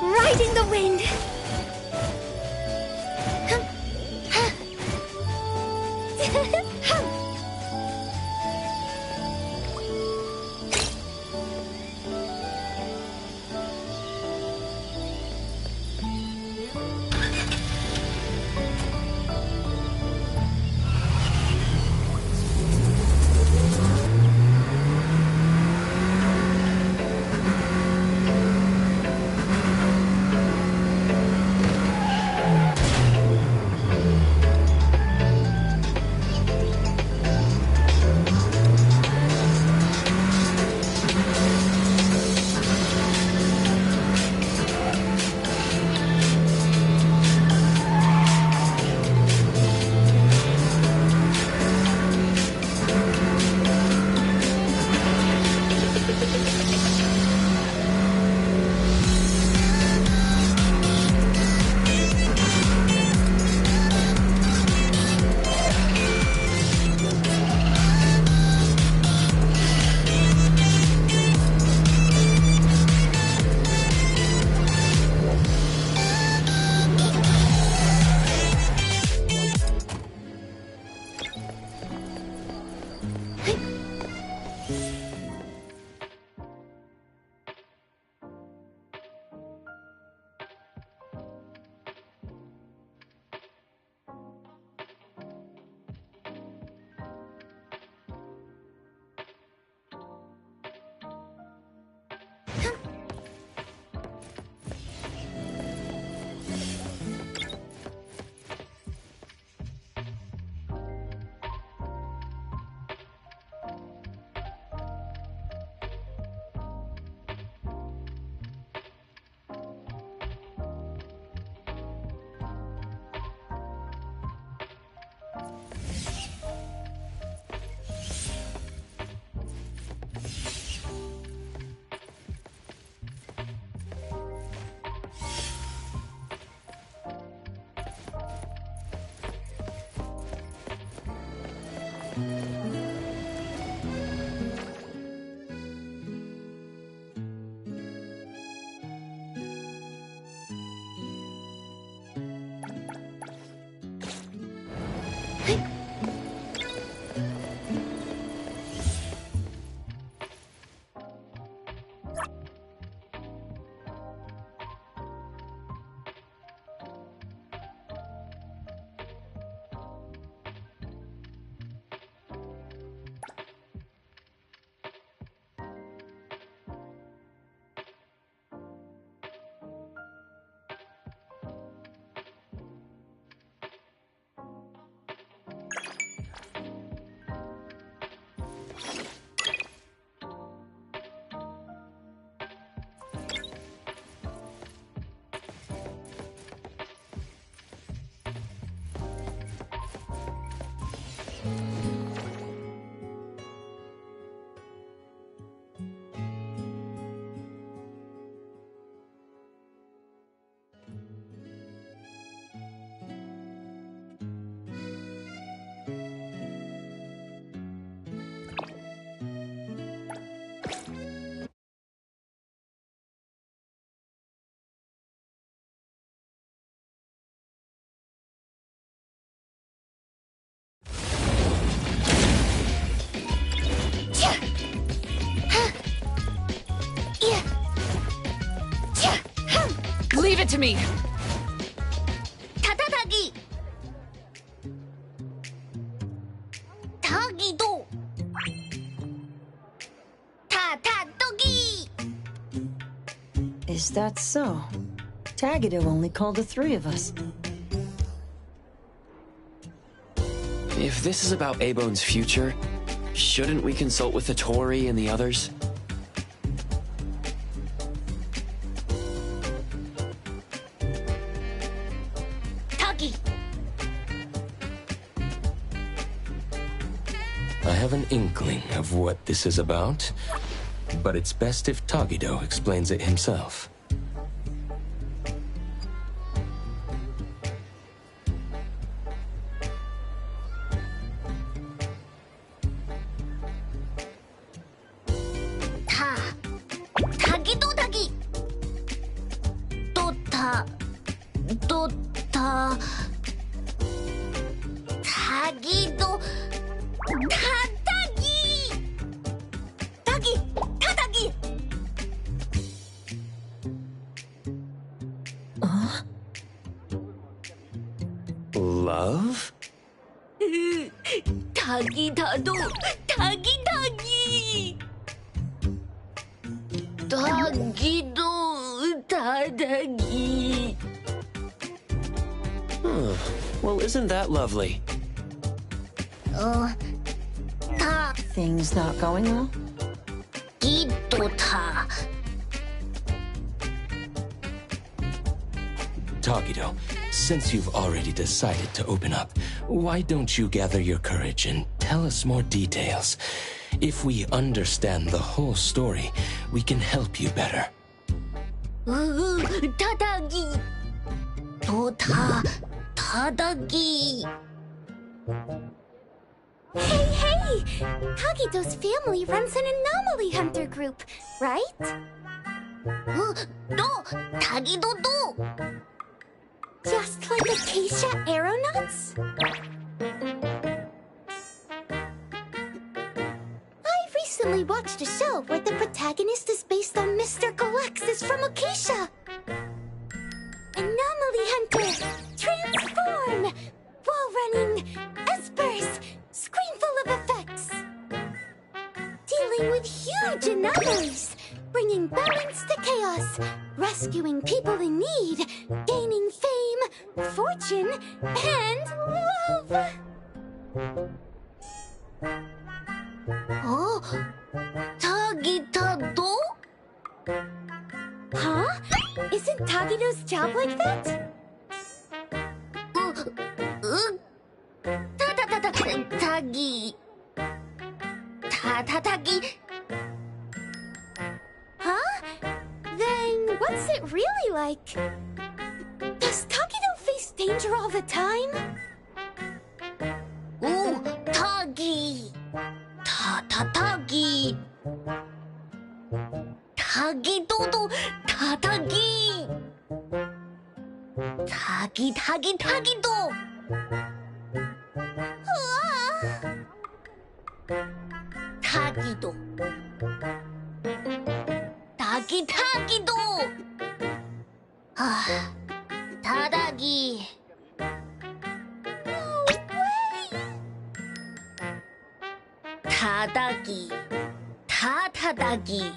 Riding the wind. Leave it to me! 타타타기! 타기도! 타타토기! Is that so? Tagido only called the three of us. If this is about Abone's future, shouldn't we consult with the Tory and the others? 타기! I have an inkling of what this is about, but it's best if Tagido explains it himself. 타기도 타기! 타기도 타타기! 타기! 타타기! Love? 타기다도 타기타기! 타기도 타타기! Well, isn't that lovely? Things not going well? 타기도 타. Tagido, since you've already decided to open up, why don't you gather your courage and tell us more details? If we understand the whole story, we can help you better. 타타기! 타타기! Hey! Tagido's family runs an anomaly hunter group, right? No! Tagido! Just like Acacia aeronauts? I recently watched a show where the protagonist is based on Mr. Galexis from Acacia. Anomaly hunter, transform, wall running, espers, screen full of effects. Dealing with huge anomalies, bringing balance to chaos, rescuing people in need, gaining fame, fortune, and love. Oh, Tagitado? Huh? Isn't Tagido's job like that? Tagi. Tatatagi. Huh? Then what's it really like? Does Tagido face danger all the time? Ooh, Tagi. 타기 타타타기 타기도도 타타기 타기도 우와 타기도 타기도 아 타다기 타다기 타타다기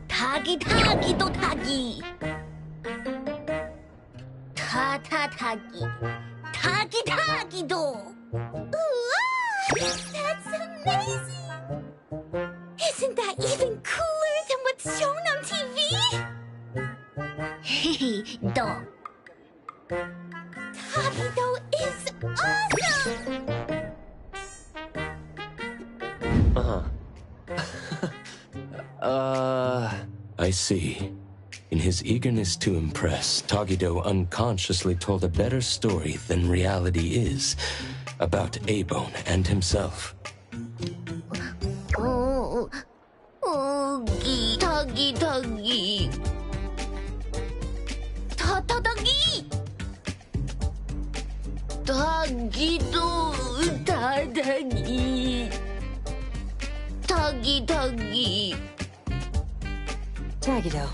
타기도 타기 타타타기 타기도 우와 that's amazing isn't that even cooler than what's shown on TV 너 타기도 is awesome I see. In his eagerness to impress, Tagido unconsciously told a better story than reality is about Abone and himself. 타기 타타다기 타기도 타다기 타기 Tagido,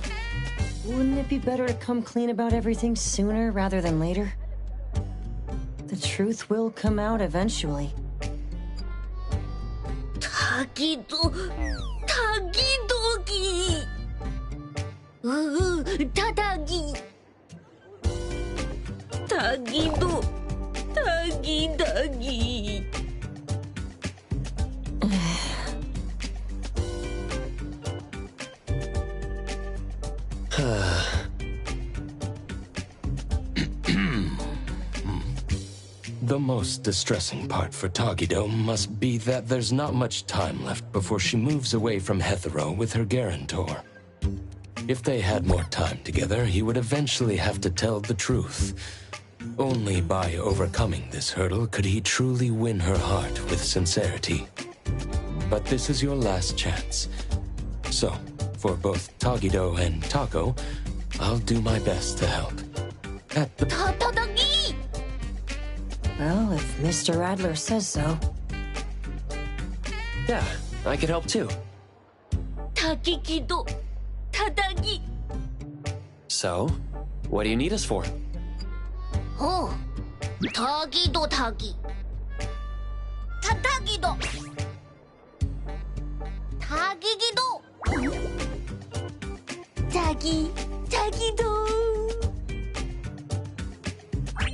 wouldn't it be better to come clean about everything sooner rather than later? The truth will come out eventually. 타기도기 타다기 타기도 타기 The most distressing part for Tagido must be that there's not much time left before she moves away from Aetherion with her guarantor. If they had more time together, he would eventually have to tell the truth. Only by overcoming this hurdle could he truly win her heart with sincerity. But this is your last chance. So, for both Tagido and Tako, I'll do my best to help. At the... 타다기 Well, if Mr. Adler says so. Yeah, I could help too. 타기기도 타다기 So, what do you need us for? 타기도 타기 타타기도 타기기도 타기도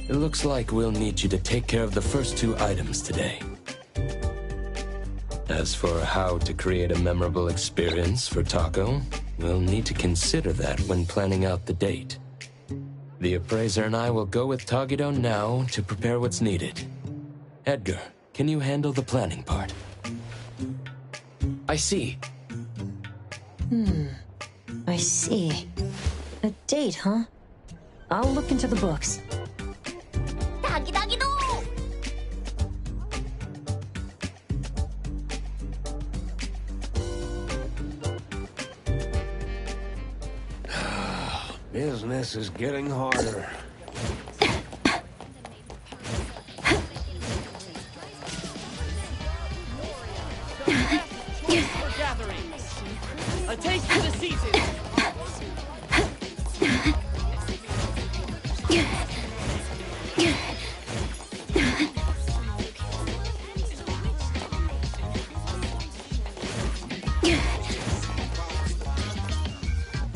It looks like we'll need you to take care of the first two items today. As for how to create a memorable experience for Tako, we'll need to consider that when planning out the date. The appraiser and I will go with Tagido now to prepare what's needed. Edgar, can you handle the planning part? I see. I see. A date, huh? I'll look into the books. 타기도 Business is getting harder. A taste for the season.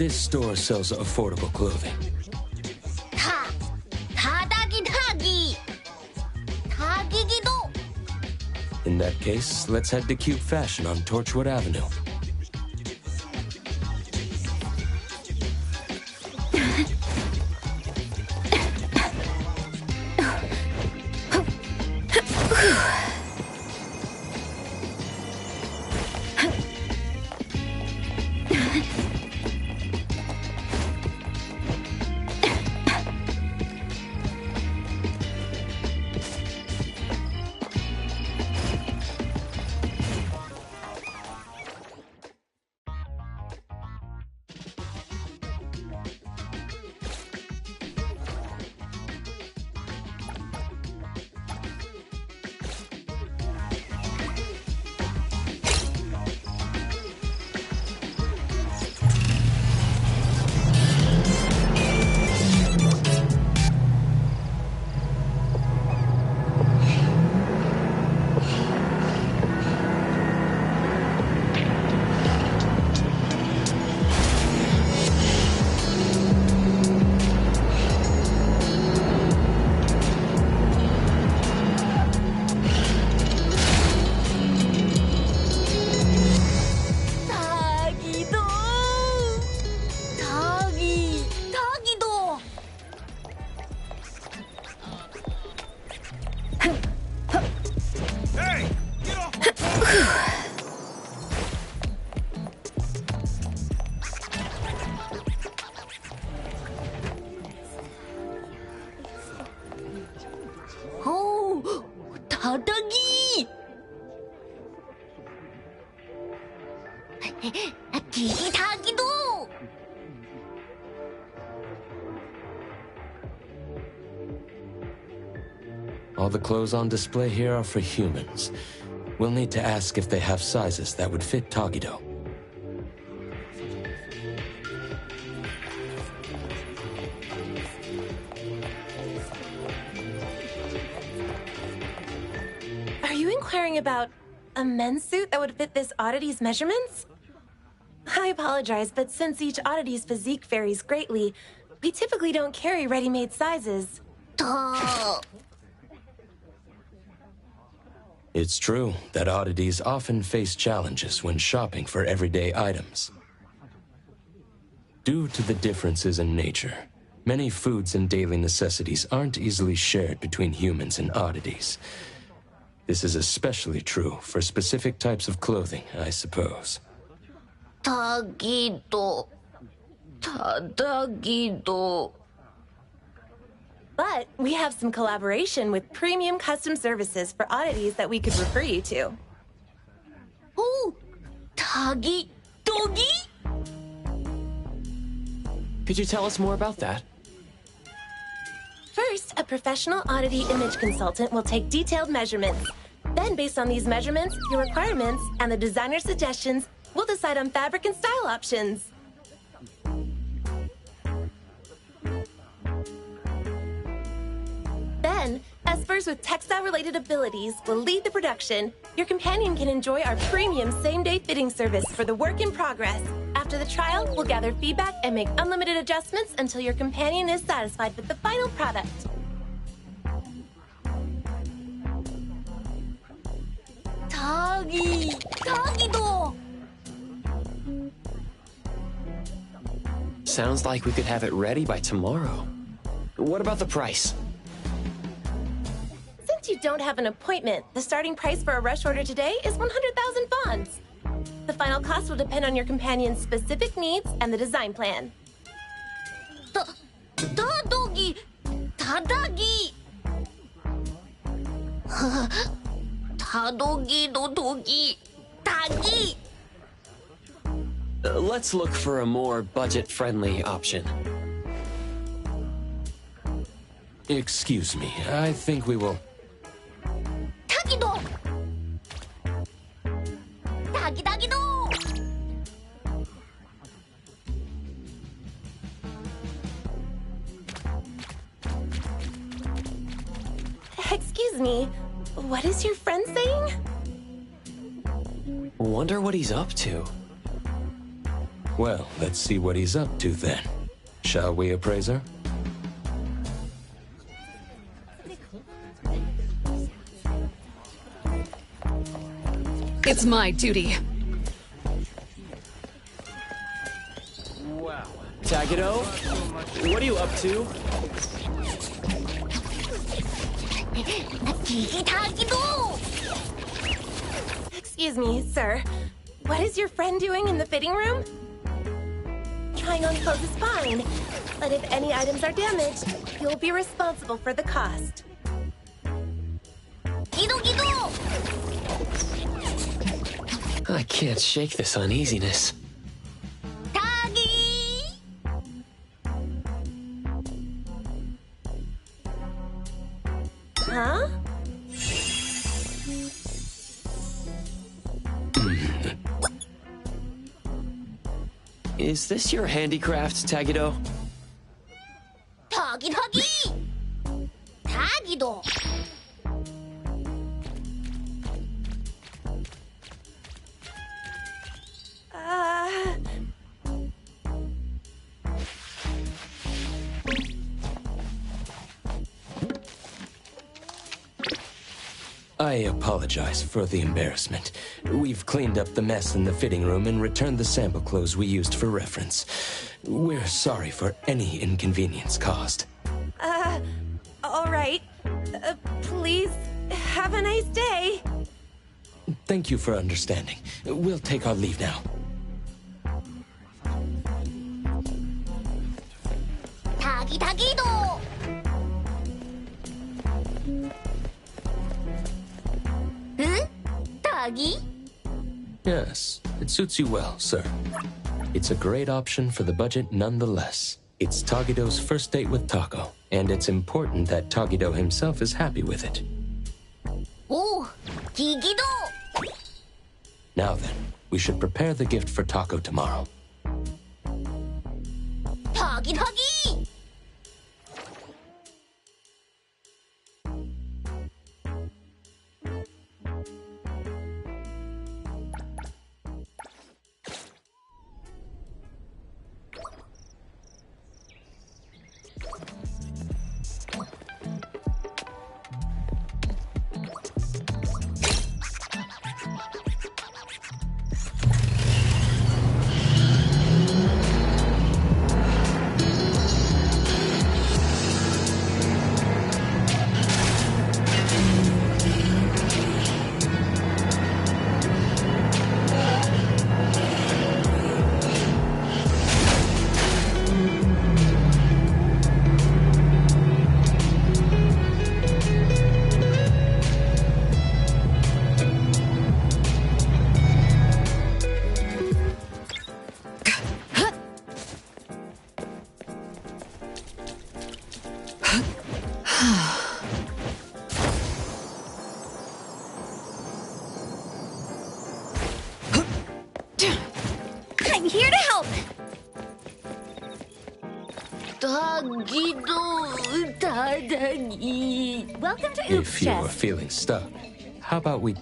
This store sells affordable clothing. 타기기도 In that case, let's head to Cute Fashion on Torchwood Avenue. 타다기! 기기타기도! All the clothes on display here are for humans. We'll need to ask if they have sizes that would fit Tagido. Are you inquiring about a men's suit that would fit this oddity's measurements? I apologize, but since each oddity's physique varies greatly, we typically don't carry ready-made sizes. It's true that oddities often face challenges when shopping for everyday items. Due to the differences in nature, many foods and daily necessities aren't easily shared between humans and oddities. This is especially true for specific types of clothing, I suppose. 타기도, 타다기도. But we have some collaboration with premium custom services for oddities that we could refer you to. 오, 타기, 도기? Could you tell us more about that? First, a professional oddity image consultant will take detailed measurements. Then, based on these measurements, your requirements, and the designer's suggestions, we'll decide on fabric and style options. Then, espers with textile-related abilities will lead the production. Your companion can enjoy our premium same-day fitting service for the work in progress. After the trial, we'll gather feedback and make unlimited adjustments until your companion is satisfied with the final product. 타기, 타기도. Sounds like we could have it ready by tomorrow. What about the price? Since you don't have an appointment, the starting price for a rush order today is 100,000 bonds. The final cost will depend on your companion's specific needs and the design plan. 타도기, 타다기. 타도기도 도기, 타기. Let's look for a more budget-friendly option. Excuse me, I think we will... 타기도. 타기도. Excuse me, what is your friend saying? Wonder what he's up to. Well, let's see what he's up to then. Shall we, appraiser? It's my duty. Wow. Tagido, what are you up to? 기기타기도. Excuse me, sir. What is your friend doing in the fitting room? Trying on clothes is fine, but if any items are damaged, you'll be responsible for the cost. 기도. I can't shake this uneasiness. 타기. Huh? Is this your handicraft, Tagido? 타기. 타기도. I apologize for the embarrassment. We've cleaned up the mess in the fitting room and returned the sample clothes we used for reference. We're sorry for any inconvenience caused. All right. Please, have a nice day. Thank you for understanding. We'll take our leave now. 타기도. Tagi? Yes, it suits you well, sir. It's a great option for the budget nonetheless. It's Tagido's first date with Tako, and it's important that Tagido himself is happy with it. Oh, Gigido! Now then, we should prepare the gift for Tako tomorrow. Tagi Tagi! I'm here to help! Welcome to Oops If you are Chest. feeling stuck, how about we...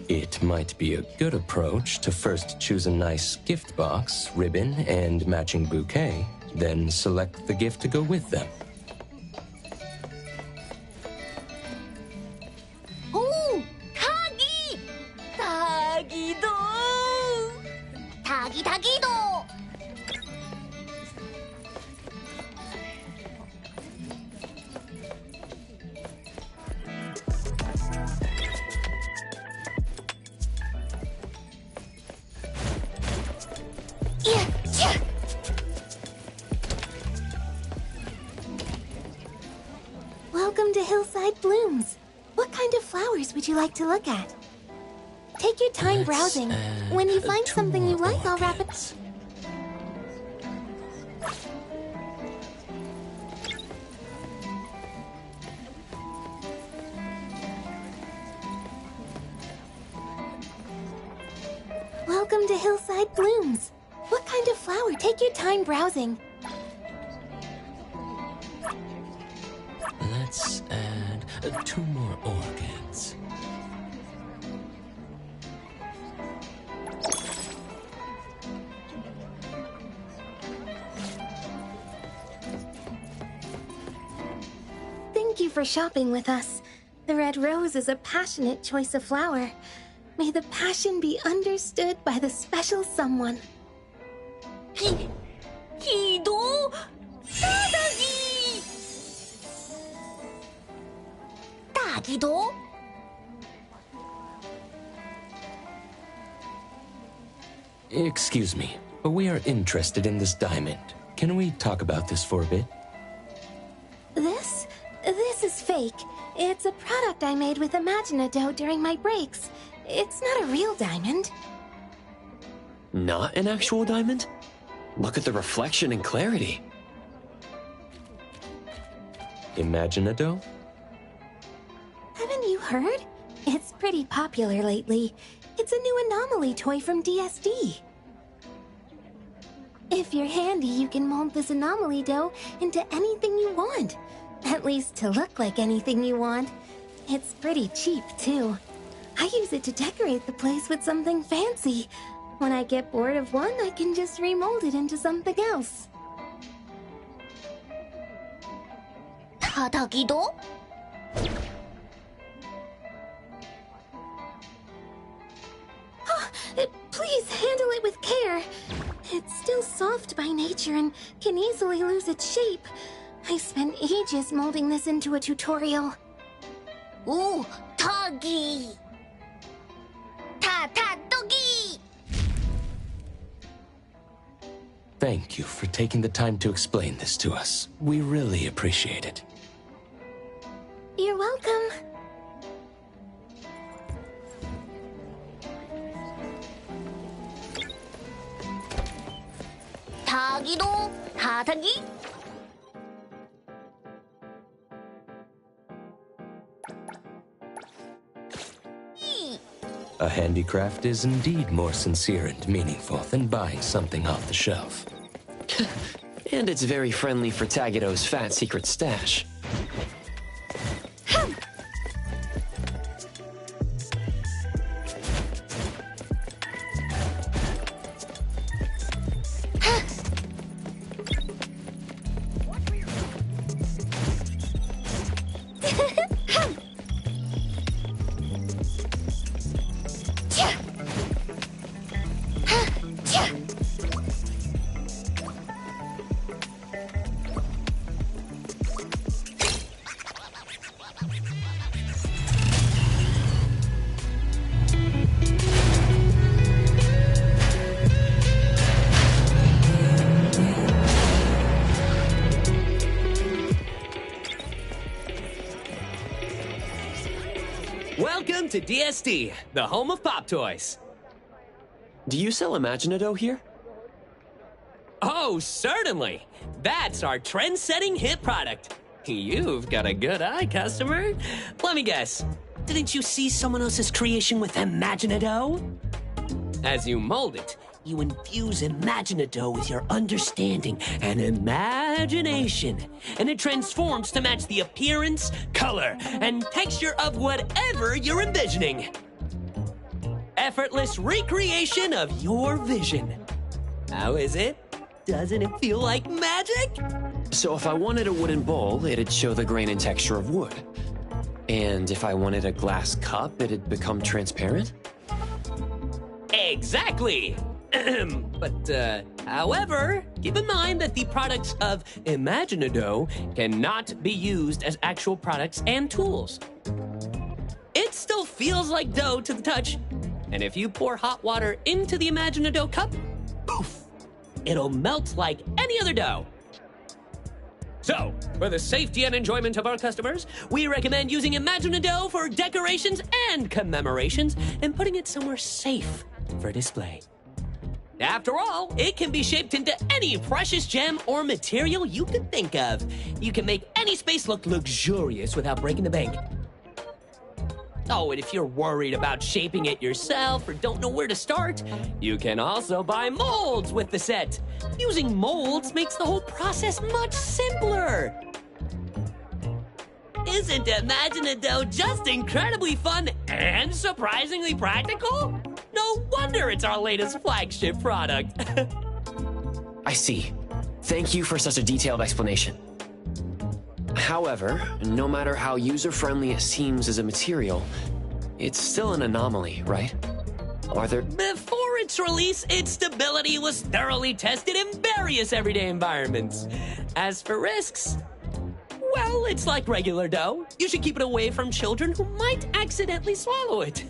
It might be a good approach to first choose a nice gift box, ribbon, and matching bouquet, then select the gift to go with them. Oh, Tagi! Tagido! Tagi Tagido! Welcome to Hillside Blooms. What kind of flowers would you like to look at? Take your time browsing. When you find something you like, I'll wrap it. Welcome to Hillside Blooms. What kind of flower? Take your time browsing. Let's add 2 more orchids. Thank you for shopping with us. The red rose is a passionate choice of flower. May the passion be understood by the special someone. Hido Tadagi! Tagido? Excuse me, but we are interested in this diamond. Can we talk about this for a bit? This is fake. It's a product I made with Imaginado during my breaks. It's not a real diamond. Not an actual diamond? Look at the reflection and clarity. Imaginado? Haven't you heard? It's pretty popular lately. It's a new anomaly toy from DSD. If you're handy, you can mold this anomaly dough into anything you want. At least to look like anything you want. It's pretty cheap, too. I use it to decorate the place with something fancy. When I get bored of one, I can just remold it into something else. Tadagido? Please handle it with care. It's still soft by nature and can easily lose its shape. I spent ages molding this into a tutorial. Ooh, Toggy! Doggy! Thank you for taking the time to explain this to us. We really appreciate it. You're welcome. 타기도 타타기? A handicraft is indeed more sincere and meaningful than buying something off the shelf. And it's very friendly for Tagido's fat secret stash. Welcome to DSD, the home of pop toys. Do you sell Imaginado here? Oh, certainly. That's our trend-setting hit product. You've got a good eye, customer. Let me guess. Didn't you see someone else's creation with Imaginado? As you mold it, you infuse Imaginado with your understanding and imagination, and it transforms to match the appearance, color, and texture of whatever you're envisioning. Effortless recreation of your vision. How is it? Doesn't it feel like magic? So if I wanted a wooden bowl, it'd show the grain and texture of wood. And if I wanted a glass cup, it'd become transparent? Exactly! But, however, keep in mind that the products of Imaginado cannot be used as actual products and tools. It still feels like dough to the touch, and if you pour hot water into the Imaginado cup, poof, it'll melt like any other dough. So, for the safety and enjoyment of our customers, we recommend using Imaginado for decorations and commemorations and putting it somewhere safe for display. After all, it can be shaped into any precious gem or material you could think of. You can make any space look luxurious without breaking the bank. Oh, and if you're worried about shaping it yourself or don't know where to start, you can also buy molds with the set. Using molds makes the whole process much simpler. Isn't Imaginado just incredibly fun and surprisingly practical? No wonder it's our latest flagship product. I see. Thank you for such a detailed explanation. However, no matter how user-friendly it seems as a material, it's still an anomaly, right? Are there... Before its release, its stability was thoroughly tested in various everyday environments. As for risks, well, it's like regular dough. You should keep it away from children who might accidentally swallow it.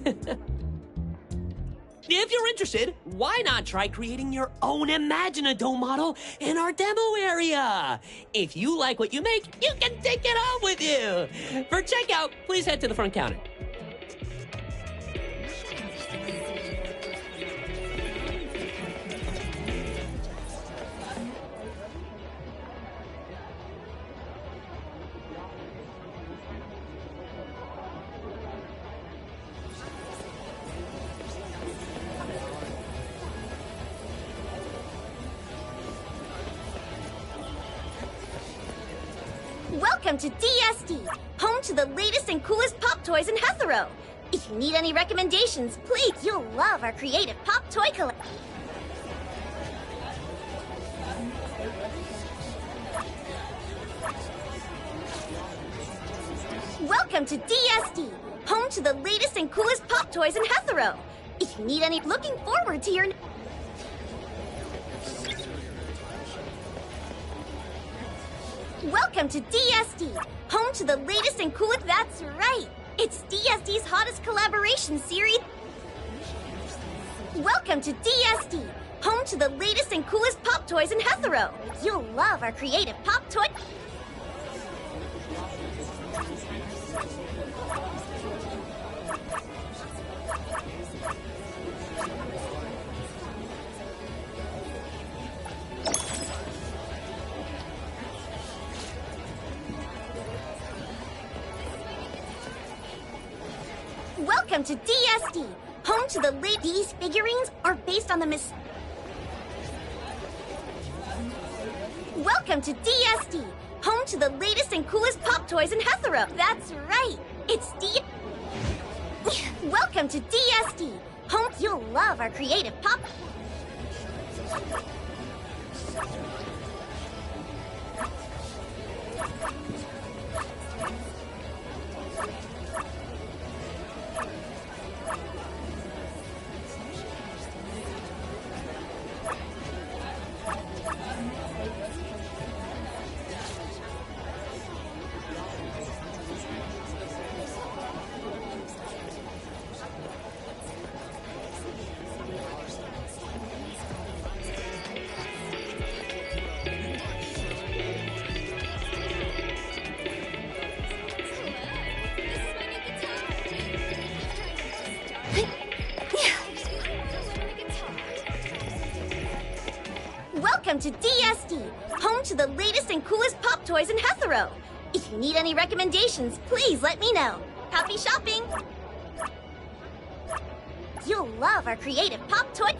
If you're interested, why not try creating your own Imaginado model in our demo area? If you like what you make, you can take it home with you. For checkout, please head to the front counter. Welcome to DSD, home to the latest and coolest pop toys in Aetherion. If you need any recommendations, please, you'll love our creative pop toy collection. Welcome to DSD, home to the latest and coolest pop toys in Aetherion. If you need any, looking forward to your... Welcome to DSD, home to the latest and coolest... That's right! It's DSD's hottest collaboration series. Welcome to DSD, home to the latest and coolest pop toys in Aetherion. You'll love our creative pop toy... Welcome to DSD, home to the late... These figurines are based on the Welcome to DSD, home to the latest and coolest pop toys in Aetherion. That's right, it's Welcome to DSD, home... You'll love our creative pop... Welcome to DSD, home to the latest and coolest pop toys in Aetherion. If you need any recommendations, please let me know. Happy shopping! You'll love our creative pop toy...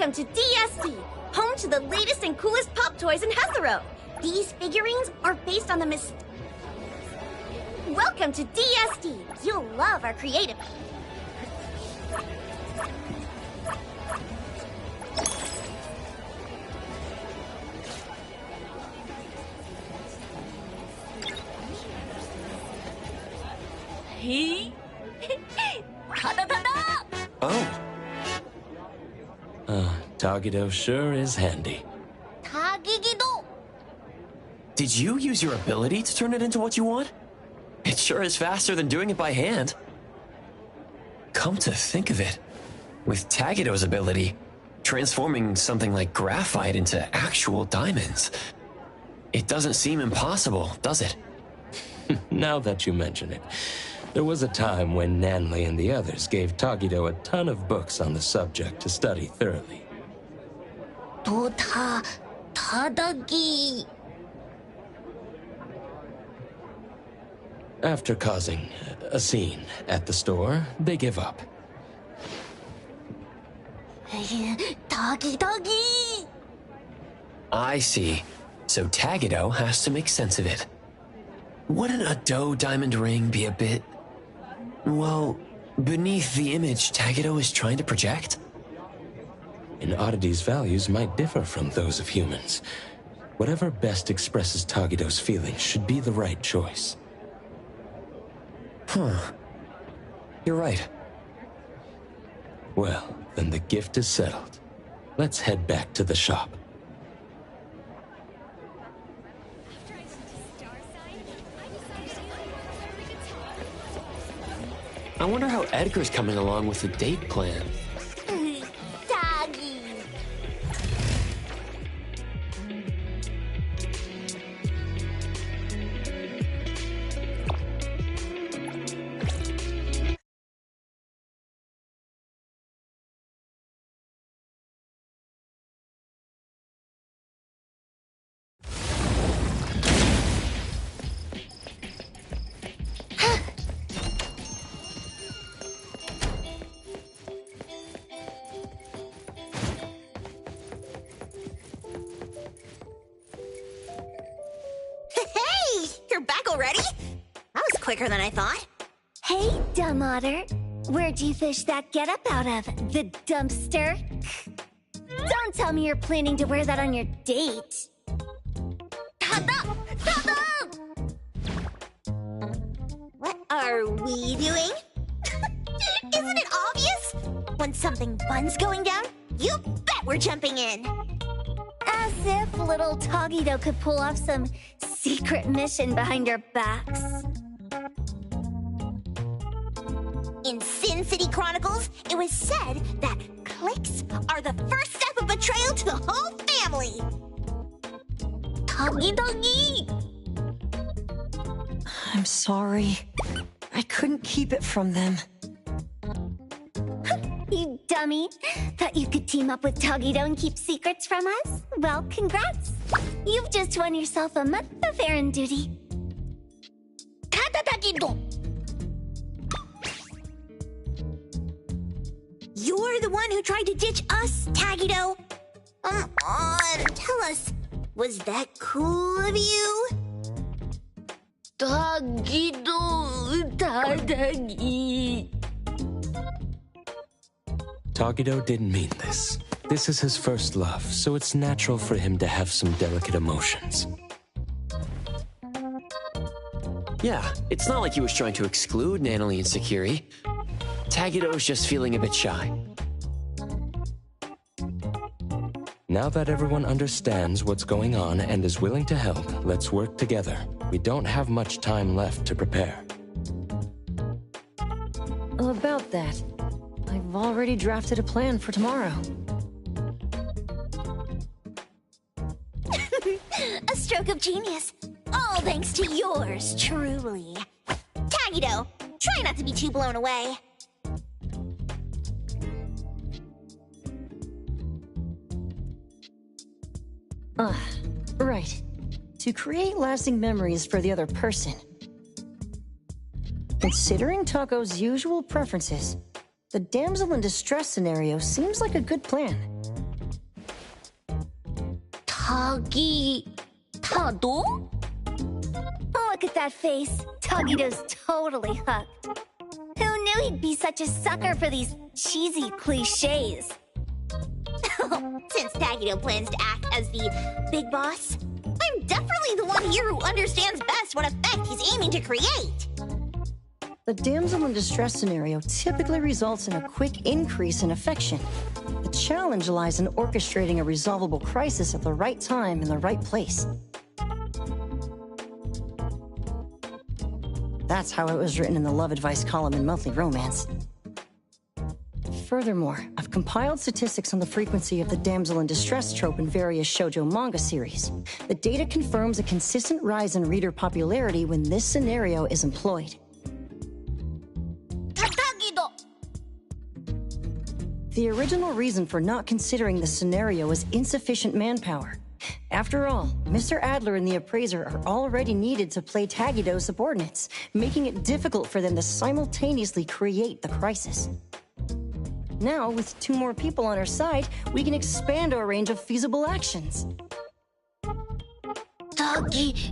Welcome to DSD, home to the latest and coolest pop toys in Aetherion. These figurines are based on the Welcome to DSD. You'll love our creative... Oh. Tagido sure is handy. Did you use your ability to turn it into what you want? It sure is faster than doing it by hand. Come to think of it, with Tagido's ability, transforming something like graphite into actual diamonds, it doesn't seem impossible, does it? Now that you mention it, there was a time when Nanley and the others gave Tagido a ton of books on the subject to study thoroughly. After causing a scene at the store, they give up. I see. So Tagido has to make sense of it. Wouldn't a doe diamond ring be a bit... well, beneath the image Tagido is trying to project? An oddity's values might differ from those of humans. Whatever best expresses Tagido's feelings should be the right choice. Huh. You're right. Well, then the gift is settled. Let's head back to the shop. I wonder how Edgar's coming along with the date plan. quicker than I thought. Hey, dumb otter. Where'd you fish that getup out of? The dumpster? Don't tell me you're planning to wear that on your date. Tada! Tada! What are we doing? Isn't it obvious? When something fun's going down, you bet we're jumping in. As if little Togito could pull off some secret mission behind our backs. In Sin City Chronicles, it was said that clicks are the first step of betrayal to the whole family. Togi-dogi! I'm sorry. I couldn't keep it from them. You dummy. Thought you could team up with Togito and keep secrets from us? Well, congrats. You've just won yourself a month of errand duty. Tatatagido! You're the one who tried to ditch us, Tagito. Come on, tell us. Was that cool of you? Togito, Tadagi. Togito didn't mean this. This is his first love, so it's natural for him to have some delicate emotions. Yeah, it's not like he was trying to exclude Nanalie and Sakiri. Tagito's just feeling a bit shy. Now that everyone understands what's going on and is willing to help, let's work together. We don't have much time left to prepare. About that, I've already drafted a plan for tomorrow. A stroke of genius. All thanks to yours, truly. Tagito, try not to be too blown away. Right. To create lasting memories for the other person. Considering Taco's usual preferences, the damsel in distress scenario seems like a good plan. Tado? Look at that face. Togito's totally hooked. Who knew he'd be such a sucker for these cheesy cliches? Since Tagito plans to act as the big boss, I'm definitely the one here who understands best what effect he's aiming to create. The damsel in distress scenario typically results in a quick increase in affection. The challenge lies in orchestrating a resolvable crisis at the right time in the right place. That's how it was written in the love advice column in Monthly Romance. Furthermore, I've compiled statistics on the frequency of the damsel in distress trope in various shoujo manga series. The data confirms a consistent rise in reader popularity when this scenario is employed. Tagito! The original reason for not considering the scenario was insufficient manpower. After all, Mr. Adler and the Appraiser are already needed to play Tagito's subordinates, making it difficult for them to simultaneously create the crisis. Now, with 2 more people on our side, we can expand our range of feasible actions. Togito?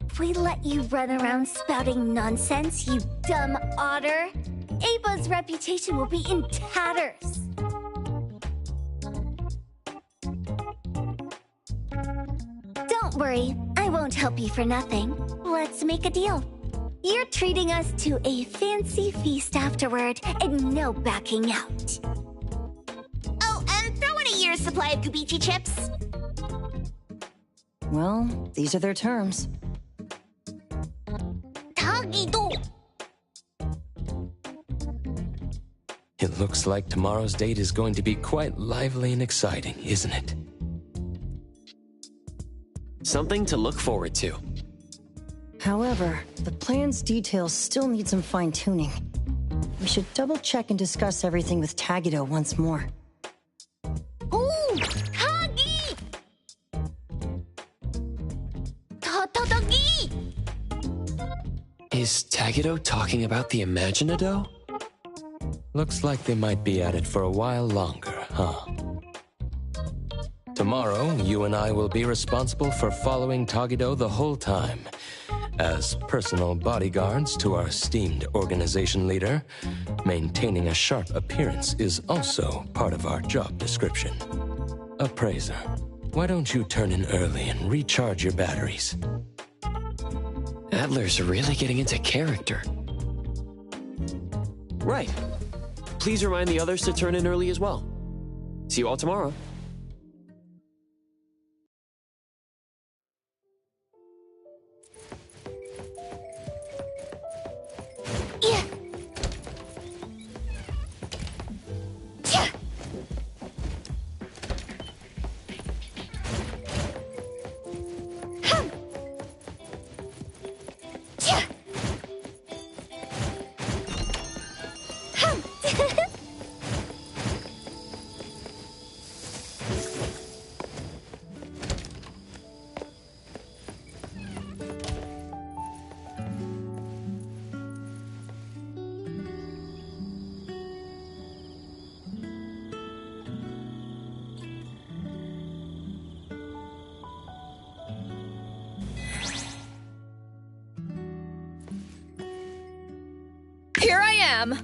If we let you run around spouting nonsense, you dumb otter, Ava's reputation will be in tatters. Don't worry, I won't help you for nothing. Let's make a deal. You're treating us to a fancy feast afterward, and no backing out. Oh, and throw in a year's supply of Gubichi chips. Well, these are their terms. Tagito! It looks like tomorrow's date is going to be quite lively and exciting, isn't it? Something to look forward to. However, the plan's details still need some fine-tuning. We should double-check and discuss everything with Tagito once more. Ooh! Tagi! Tatagi! Is Tagito talking about the Imaginado? Looks like they might be at it for a while longer, huh? Tomorrow, you and I will be responsible for following Tagido the whole time. As personal bodyguards to our esteemed organization leader, maintaining a sharp appearance is also part of our job description. Appraiser, why don't you turn in early and recharge your batteries? Adler's really getting into character. Right. Please remind the others to turn in early as well. See you all tomorrow. Here I am!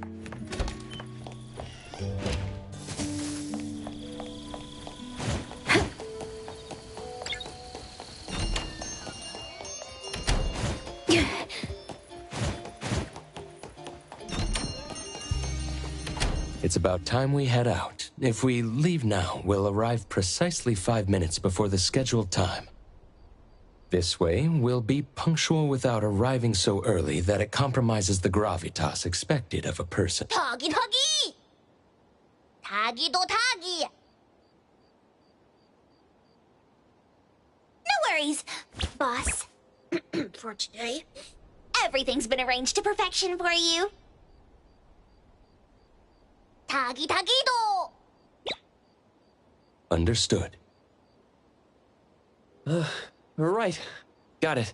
It's about time we head out. If we leave now, we'll arrive precisely 5 minutes before the scheduled time. This way, we'll be punctual without arriving so early that it compromises the gravitas expected of a person. Tagi Tagi! Tagi do Tagi! No worries, boss. For today, everything's been arranged to perfection for you. Tagi Tagi do! Understood. Right. Got it.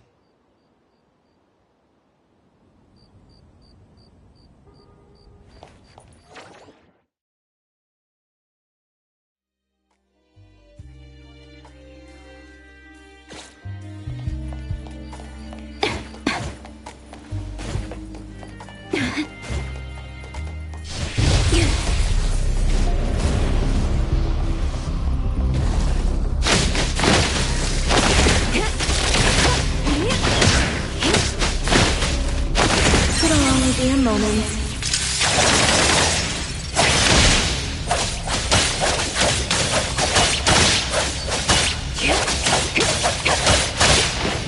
Be a moment.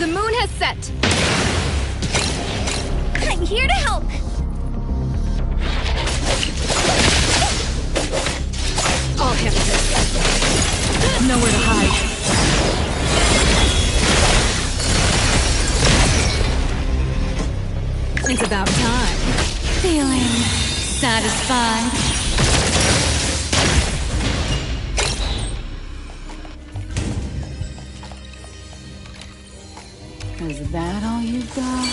The moon has set! I'm here to help! I'll handle this. Nowhere to hide. It's about time. Feeling satisfied. Is that all you've got?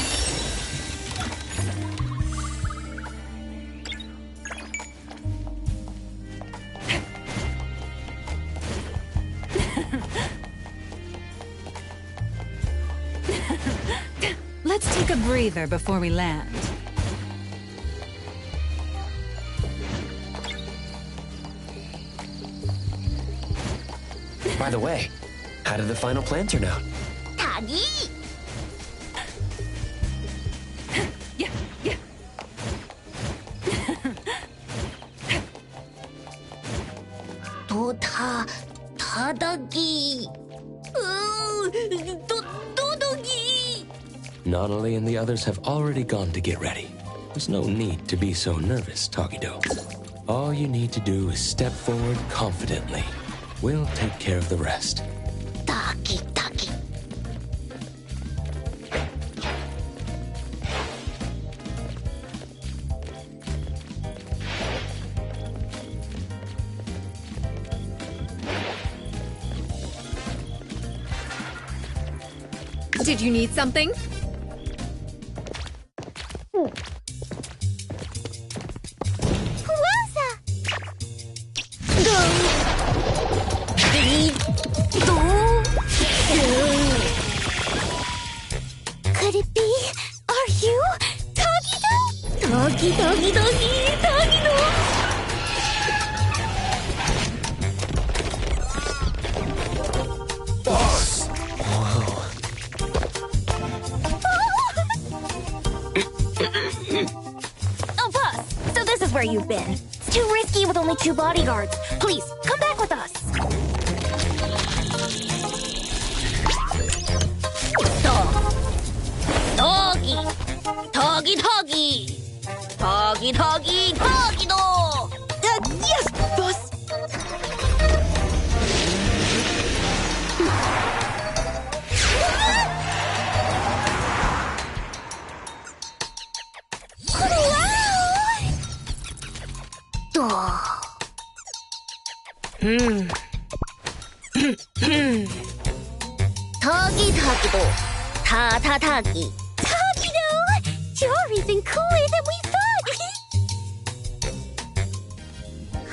Let's take a breather before we land. By the way, how did the final plan turn out? Tagi! Tadagi! Dodogi! Nonali and the others have already gone to get ready. There's no need to be so nervous, Tagido. All you need to do is step forward confidently. We'll take care of the rest. Tagi, Tagi. Did you need something? Go! have been. It's too risky with only 2 bodyguards. Please, come back with us. Doggy. Doggy, doggy. Doggy, doggy, doggy, dog. Yes, boss. Doggy, doggy, dog. Ta-ta-doggy. Doggy-do! You're even cooler than we thought!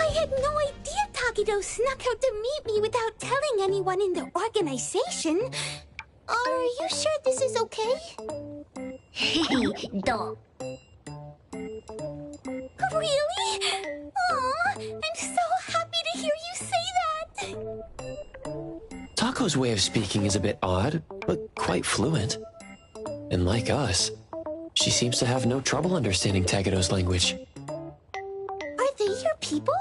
I had no idea Tagido snuck out to meet me without telling anyone in the organization. Are you sure this is okay? Dog. Really? Aw, I'm so happy to hear you say that! Taco's way of speaking is a bit odd, but quite fluent. And like us, she seems to have no trouble understanding Tagido's language. Are they your people?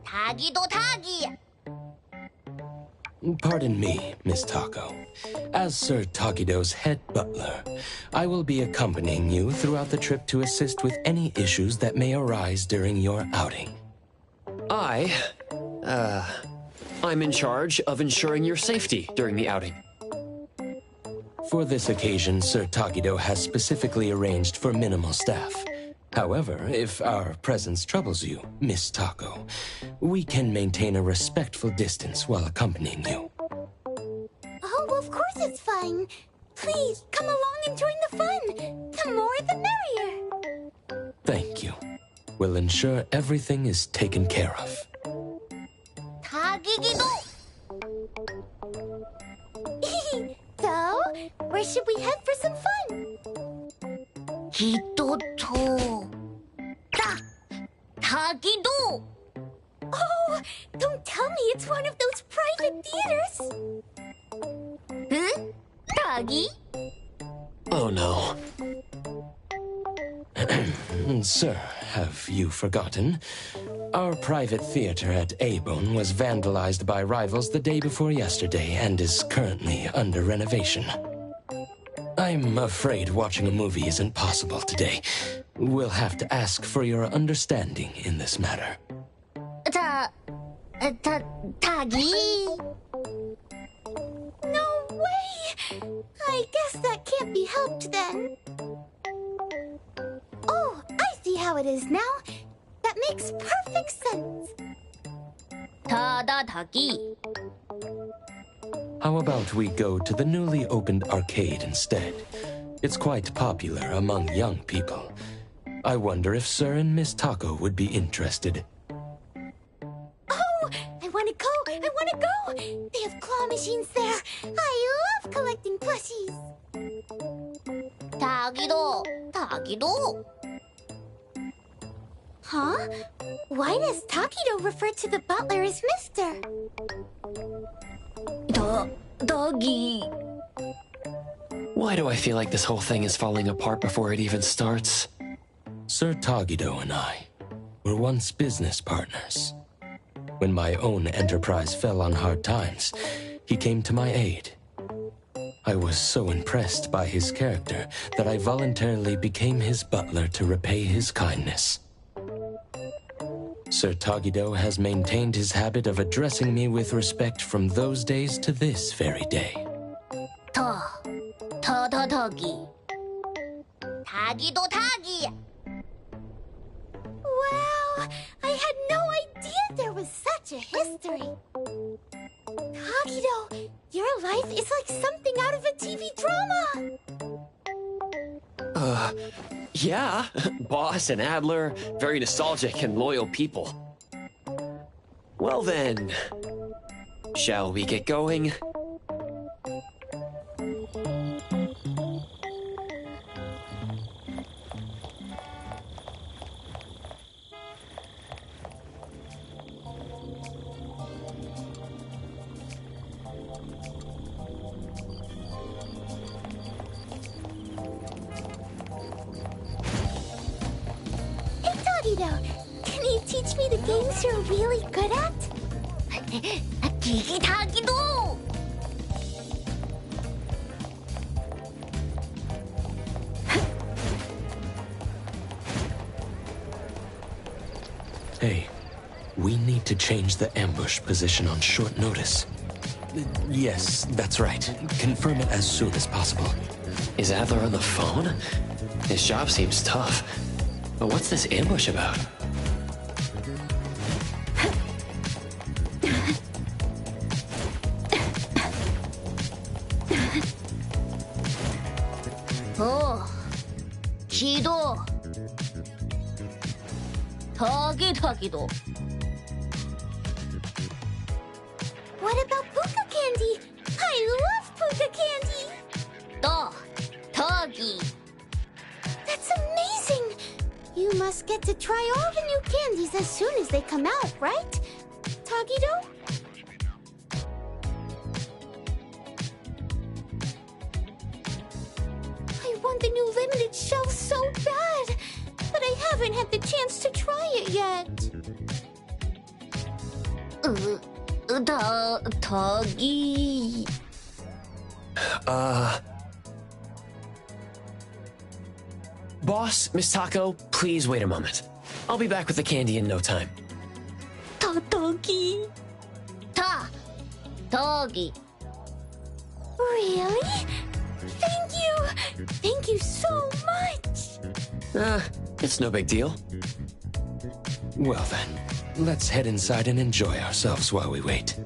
Tagido Tagi! Pardon me, Miss Taco. As Sir Tagido's head butler, I will be accompanying you throughout the trip to assist with any issues that may arise during your outing. I'm in charge of ensuring your safety during the outing. For this occasion, Sir Tagido has specifically arranged for minimal staff. However, if our presence troubles you, Miss Taco, we can maintain a respectful distance while accompanying you. Oh, of course it's fine. Please, come along and join the fun. The more the merrier. Thank you. We'll ensure everything is taken care of. Tagigido! So, where should we head for some fun? Hidoto. Tagido! Oh, don't tell me it's one of those private theaters. Huh? Tagi? Oh no. Sir, have you forgotten? Our private theater at A-Bone was vandalized by rivals the day before yesterday and is currently under renovation. I'm afraid watching a movie isn't possible today. We'll have to ask for your understanding in this matter. Tagi? No way! I guess that can't be helped then. Oh, I see how it is now. That makes perfect sense. Tagi. How about we go to the newly opened arcade instead? It's quite popular among young people. I wonder if Sir and Miss Taco would be interested. Oh, I want to go! I want to go! They have claw machines there. I love collecting plushies. Tagido. Tagido. Huh? Why does Tagido refer to the butler as Mr.? Doggy. Why do I feel like this whole thing is falling apart before it even starts? Sir Tagido and I were once business partners. When my own enterprise fell on hard times, he came to my aid. I was so impressed by his character that I voluntarily became his butler to repay his kindness. Sir Tagido has maintained his habit of addressing me with respect from those days to this very day. Tagi. Tagido Tagi. Wow, I had no idea there was such a history. Tagido, your life is like something out of a TV drama. Yeah. Boss and Adler, very nostalgic and loyal people. Well then, shall we get going? Tagido, can you teach me the games you're really good at? Tagido! Hey, we need to change the ambush position on short notice. Yes, that's right. Confirm it as soon as possible. Is Adler on the phone? His job seems tough. But what's this ambush about? Oh, Chido. Tagido. What about puka candy? I love puka candy. Tagi. That's amazing. You must get to try all the new candies as soon as they come out, right? Tagido? I want the new limited shelf so bad, but I haven't had the chance to try it yet. Tagi. Boss, Miss Taco, please wait a moment. I'll be back with the candy in no time. Tagi. Tagi. Really? Thank you! Thank you so much! It's no big deal. Well then, let's head inside and enjoy ourselves while we wait.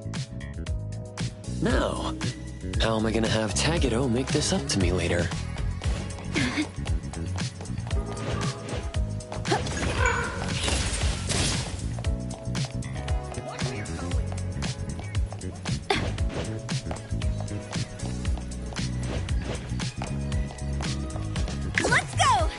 Now, how am I gonna have Tagido make this up to me later? Let's go!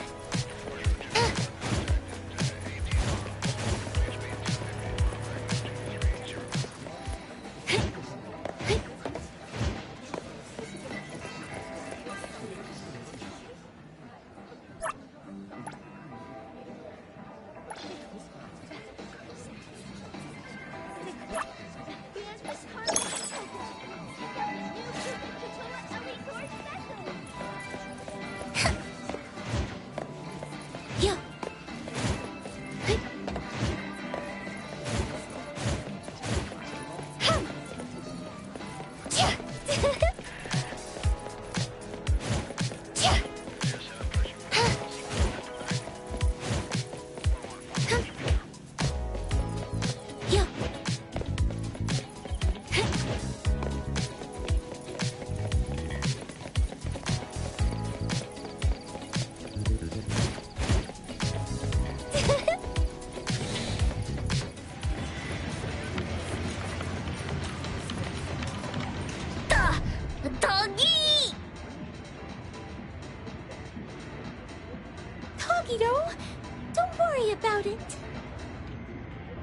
Don't worry about it.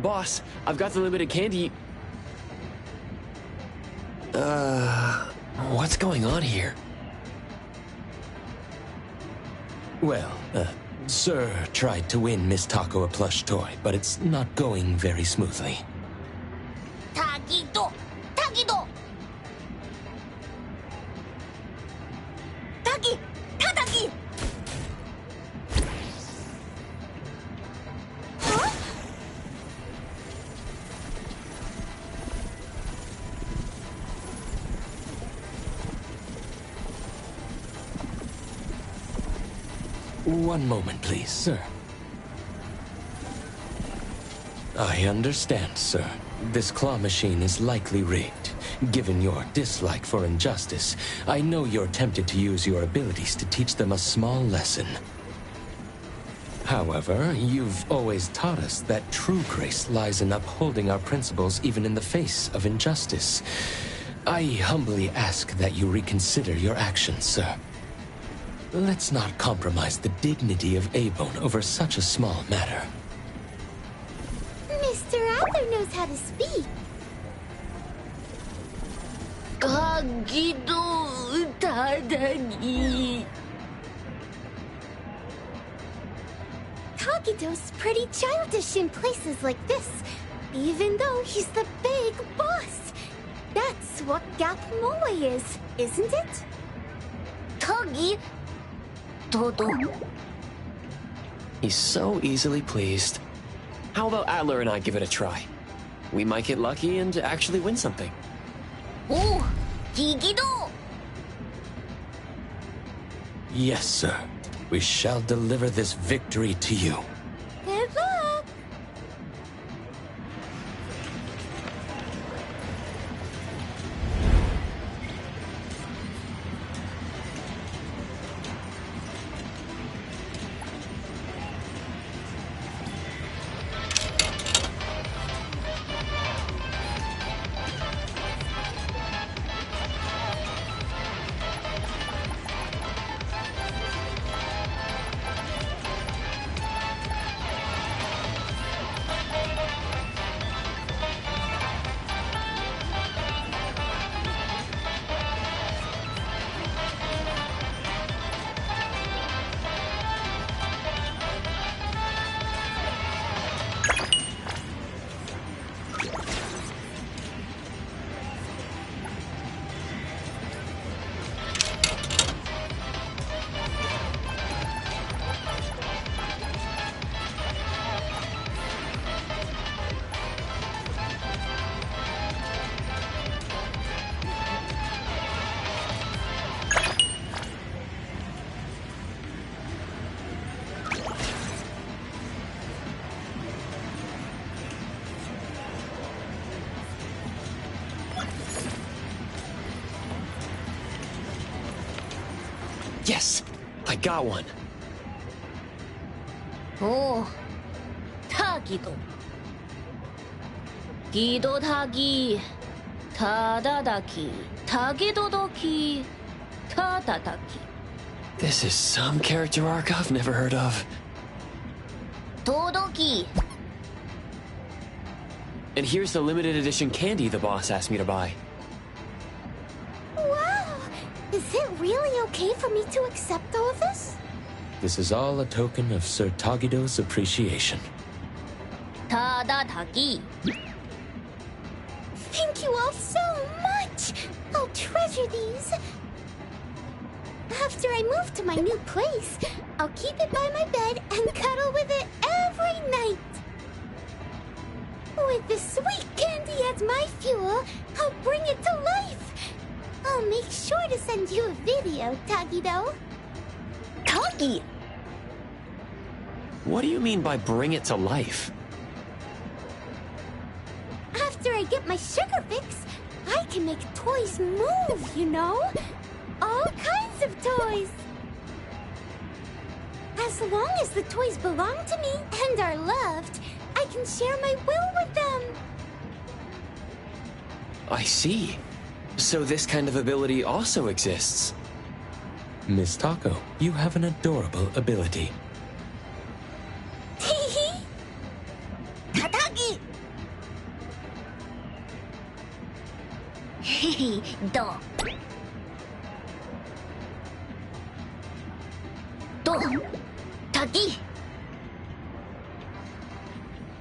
Boss, I've got the limited candy. What's going on here? Well, Sir tried to win Miss Taco a plush toy, but it's not going very smoothly. Tagido! Tagido! Tagi! Tadagi! Huh? One moment, please, sir. I understand, sir. This claw machine is likely rigged. Given your dislike for injustice, I know you're tempted to use your abilities to teach them a small lesson. However, you've always taught us that true grace lies in upholding our principles even in the face of injustice. I humbly ask that you reconsider your actions, sir. Let's not compromise the dignity of Abone over such a small matter. Mr. Adler knows how to speak. Tagido Tadagi. Tagido's pretty childish in places like this, even though he's the big boss. That's what Gap Moe is, isn't it? Tagi? Dodo. He's so easily pleased. How about Adler and I give it a try? We might get lucky and actually win something. Oh, Gigido! Yes, sir. We shall deliver this victory to you. Good luck! Yes! I got one! Oh, Tagido. Gido Tagi. Tadadaki. Tagidodoki. Tadadaki. This is some character arc I've never heard of. Todoki. And here's the limited edition candy the boss asked me to buy. Wow! Is it really okay for me to accept all of this? This is all a token of Sir Tagido's appreciation. Tadadaki. Thank you all so much! I'll treasure these. After I move to my new place, I'll keep it by my bed and cuddle with it every night. With this sweet candy as my fuel, I'll bring it to life. I'll make sure to send you a video, Tagido. Tagi. What do you mean by bring it to life? After I get my sugar fix, I can make toys move, you know? All kinds of toys. As long as the toys belong to me and are loved, I can share my will with them. I see. So this kind of ability also exists. Miss Taco, you have an adorable ability. Tadagi. Do. Do. Tagi.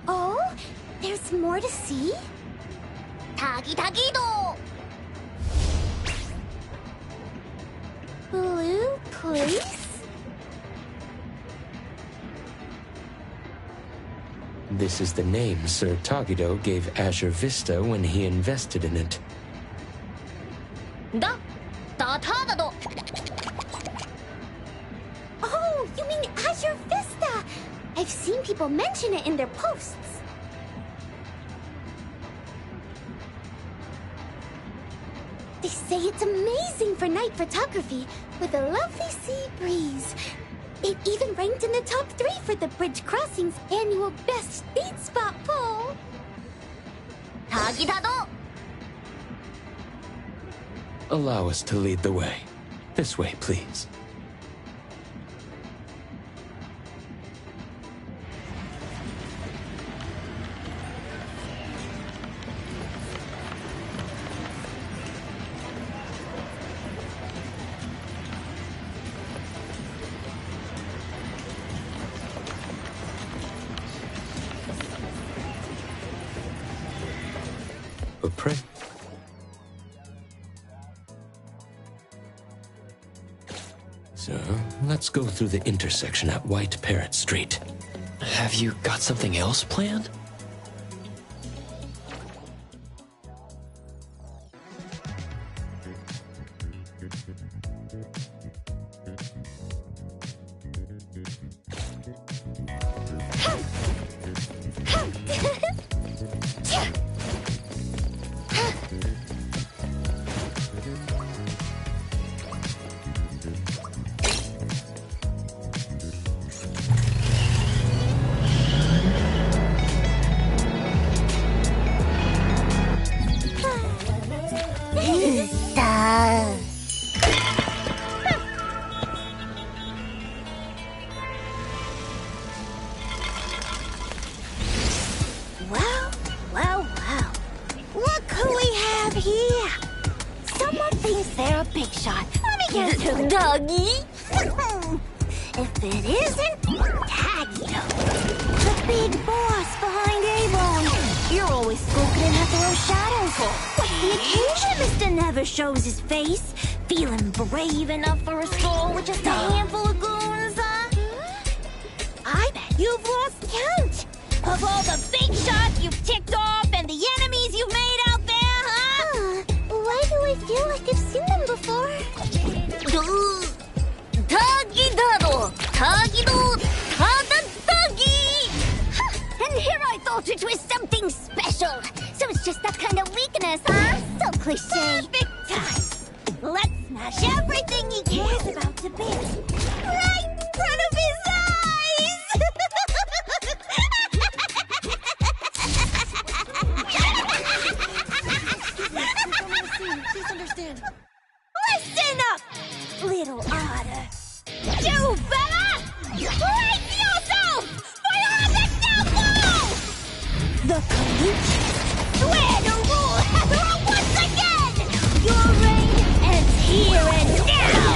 Oh, there's more to see? Tagi Tagido. Blue place? This is the name Sir Tagido gave Azure Vista when he invested in it. Da. Tattered. Oh, you mean Azure Vista! I've seen people mention it in their posts. They say it's amazing for night photography with a lovely sea breeze. It even ranked in the top 3 for the Bridge Crossing's annual Best Speed Spot poll. Tagidado. Allow us to lead the way. This way, please. So, let's go through the intersection at White Parrot Street. Have you got something else planned? Well. Look who we have here. Someone thinks they're a big shot. Let me guess who. Doggy? If it isn't Taggio, the big boss behind Avon. You're always skulking in Aetherion shadows. What's the occasion Mr. Never shows his face? Feeling brave enough for a stroll with just a handful of goons, huh? I bet you've lost count of all the big shots you've ticked off and the enemies you've made out there, huh? Why do I feel like I've seen them before? Tagi-dado! Tagi-do! Tada-dagi! And here I thought it was something special. So it's just that kind of weakness, huh? So cliche. Perfect time. Let's smash everything he cares about to bits. Right in front of his eyes! Please understand. Listen up, little otter. You fella! Brace yourself for your example! The Kaluchi swear to rule Aetherion once again! Your reign ends here and now!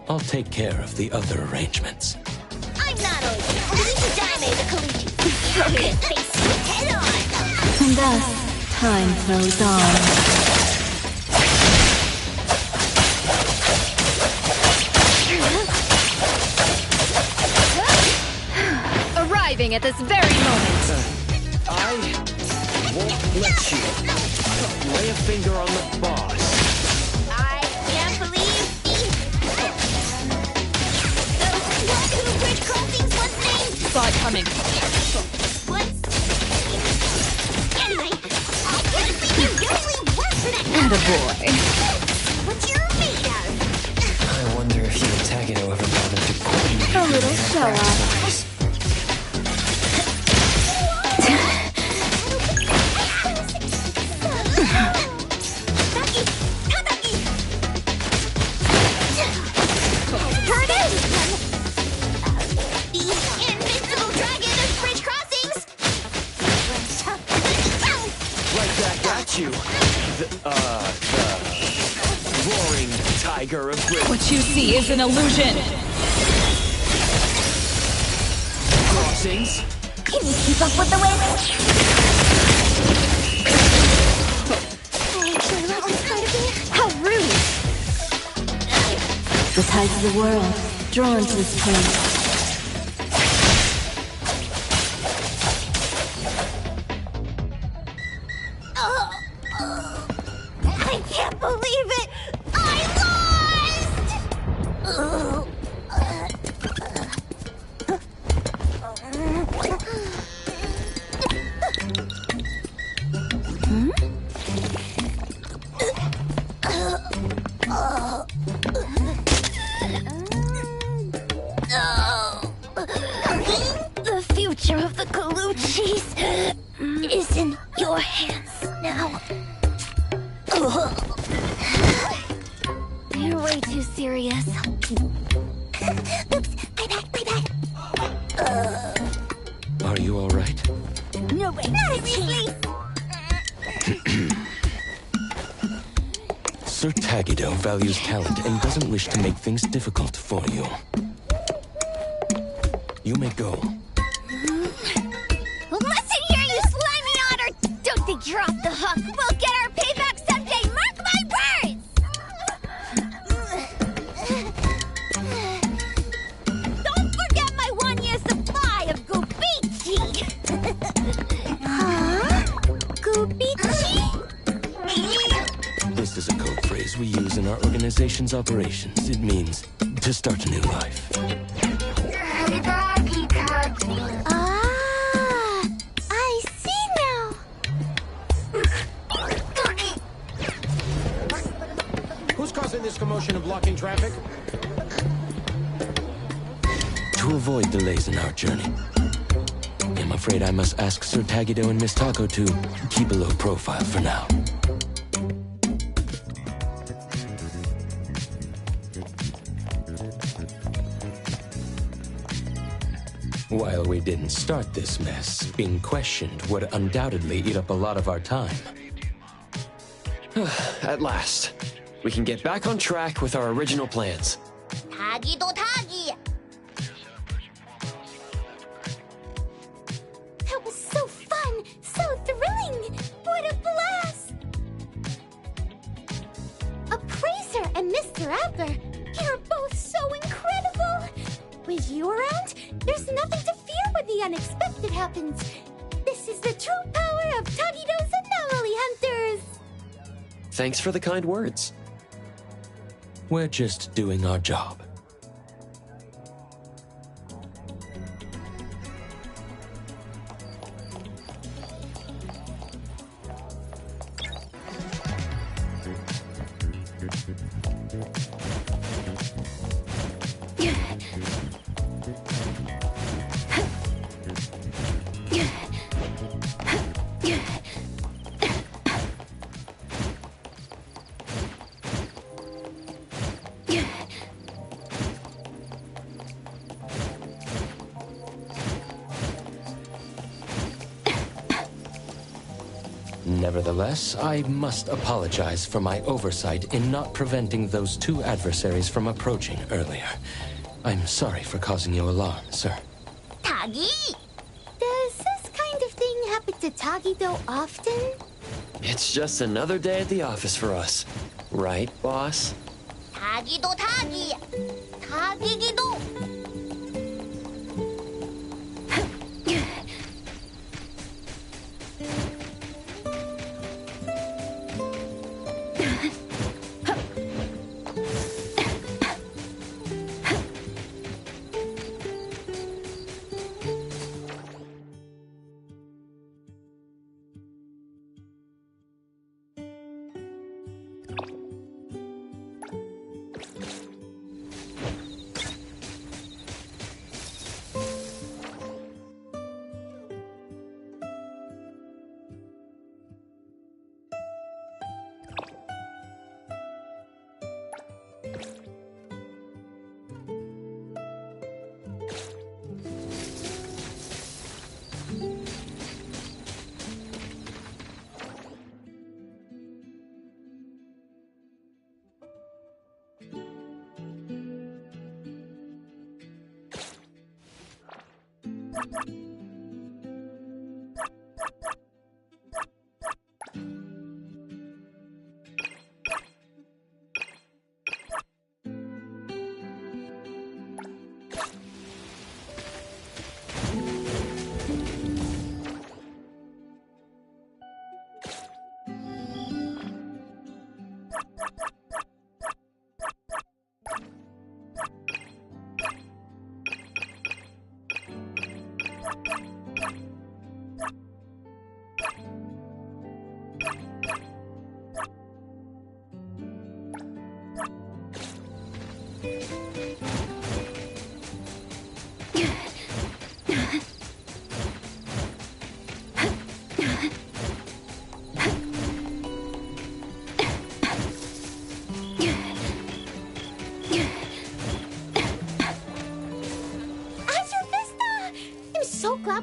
I'll take care of the other arrangements. I'm not only Dame the Kaluchi. Okay, face it head on! And thus, time flows on. Arriving at this very moment. I won't let you lay a finger on the boss. I can't believe those two bridge crossings was named. Saw it coming. What's... Anyway, I can't see you really work for that. Attaboy. What's your made of? I wonder if you and Taggio ever bothered to coordinate. A little show off. You, the roaring tiger of Britain. What you see is an illusion. Crossings. Can you keep up with the wind? How rude! The tides of the world, drawn to this place. I can't believe it! I lost! The future of the Kaluchis is in your hands now. You're way too serious. Oops, my bad. Are you all right? No way, not seriously. Sir Tagido values talent and doesn't wish to make things difficult for you. You may go. Listen here, you slimy otter! Don't think you're off the hook. We'll get our payback someday, mark my words! Don't forget my 1-year supply of Gubichi! Huh? Gubichi? This is a code phrase we use in our organization's operations. It means to start a new life. Ah, I see now. Who's causing this commotion and blocking traffic? To avoid delays in our journey, I'm afraid I must ask Sir Tagido and Miss Tako to keep a low profile for now. While we didn't start this mess, being questioned would undoubtedly eat up a lot of our time. At last, we can get back on track with our original plans. Tagi do Tagi! That was so fun, so thrilling! What a blast! Appraiser and Mr. Adler, you're both so incredible! With you around, there's nothing to fear when the unexpected happens. This is the true power of Tagido's anomaly hunters! Thanks for the kind words. We're just doing our job. Nevertheless, I must apologize for my oversight in not preventing those two adversaries from approaching earlier. I'm sorry for causing you alarm, sir. Tagi! Does this kind of thing happen to Tagido often? It's just another day at the office for us. Right, boss? Tagido Tagi! Tagigido!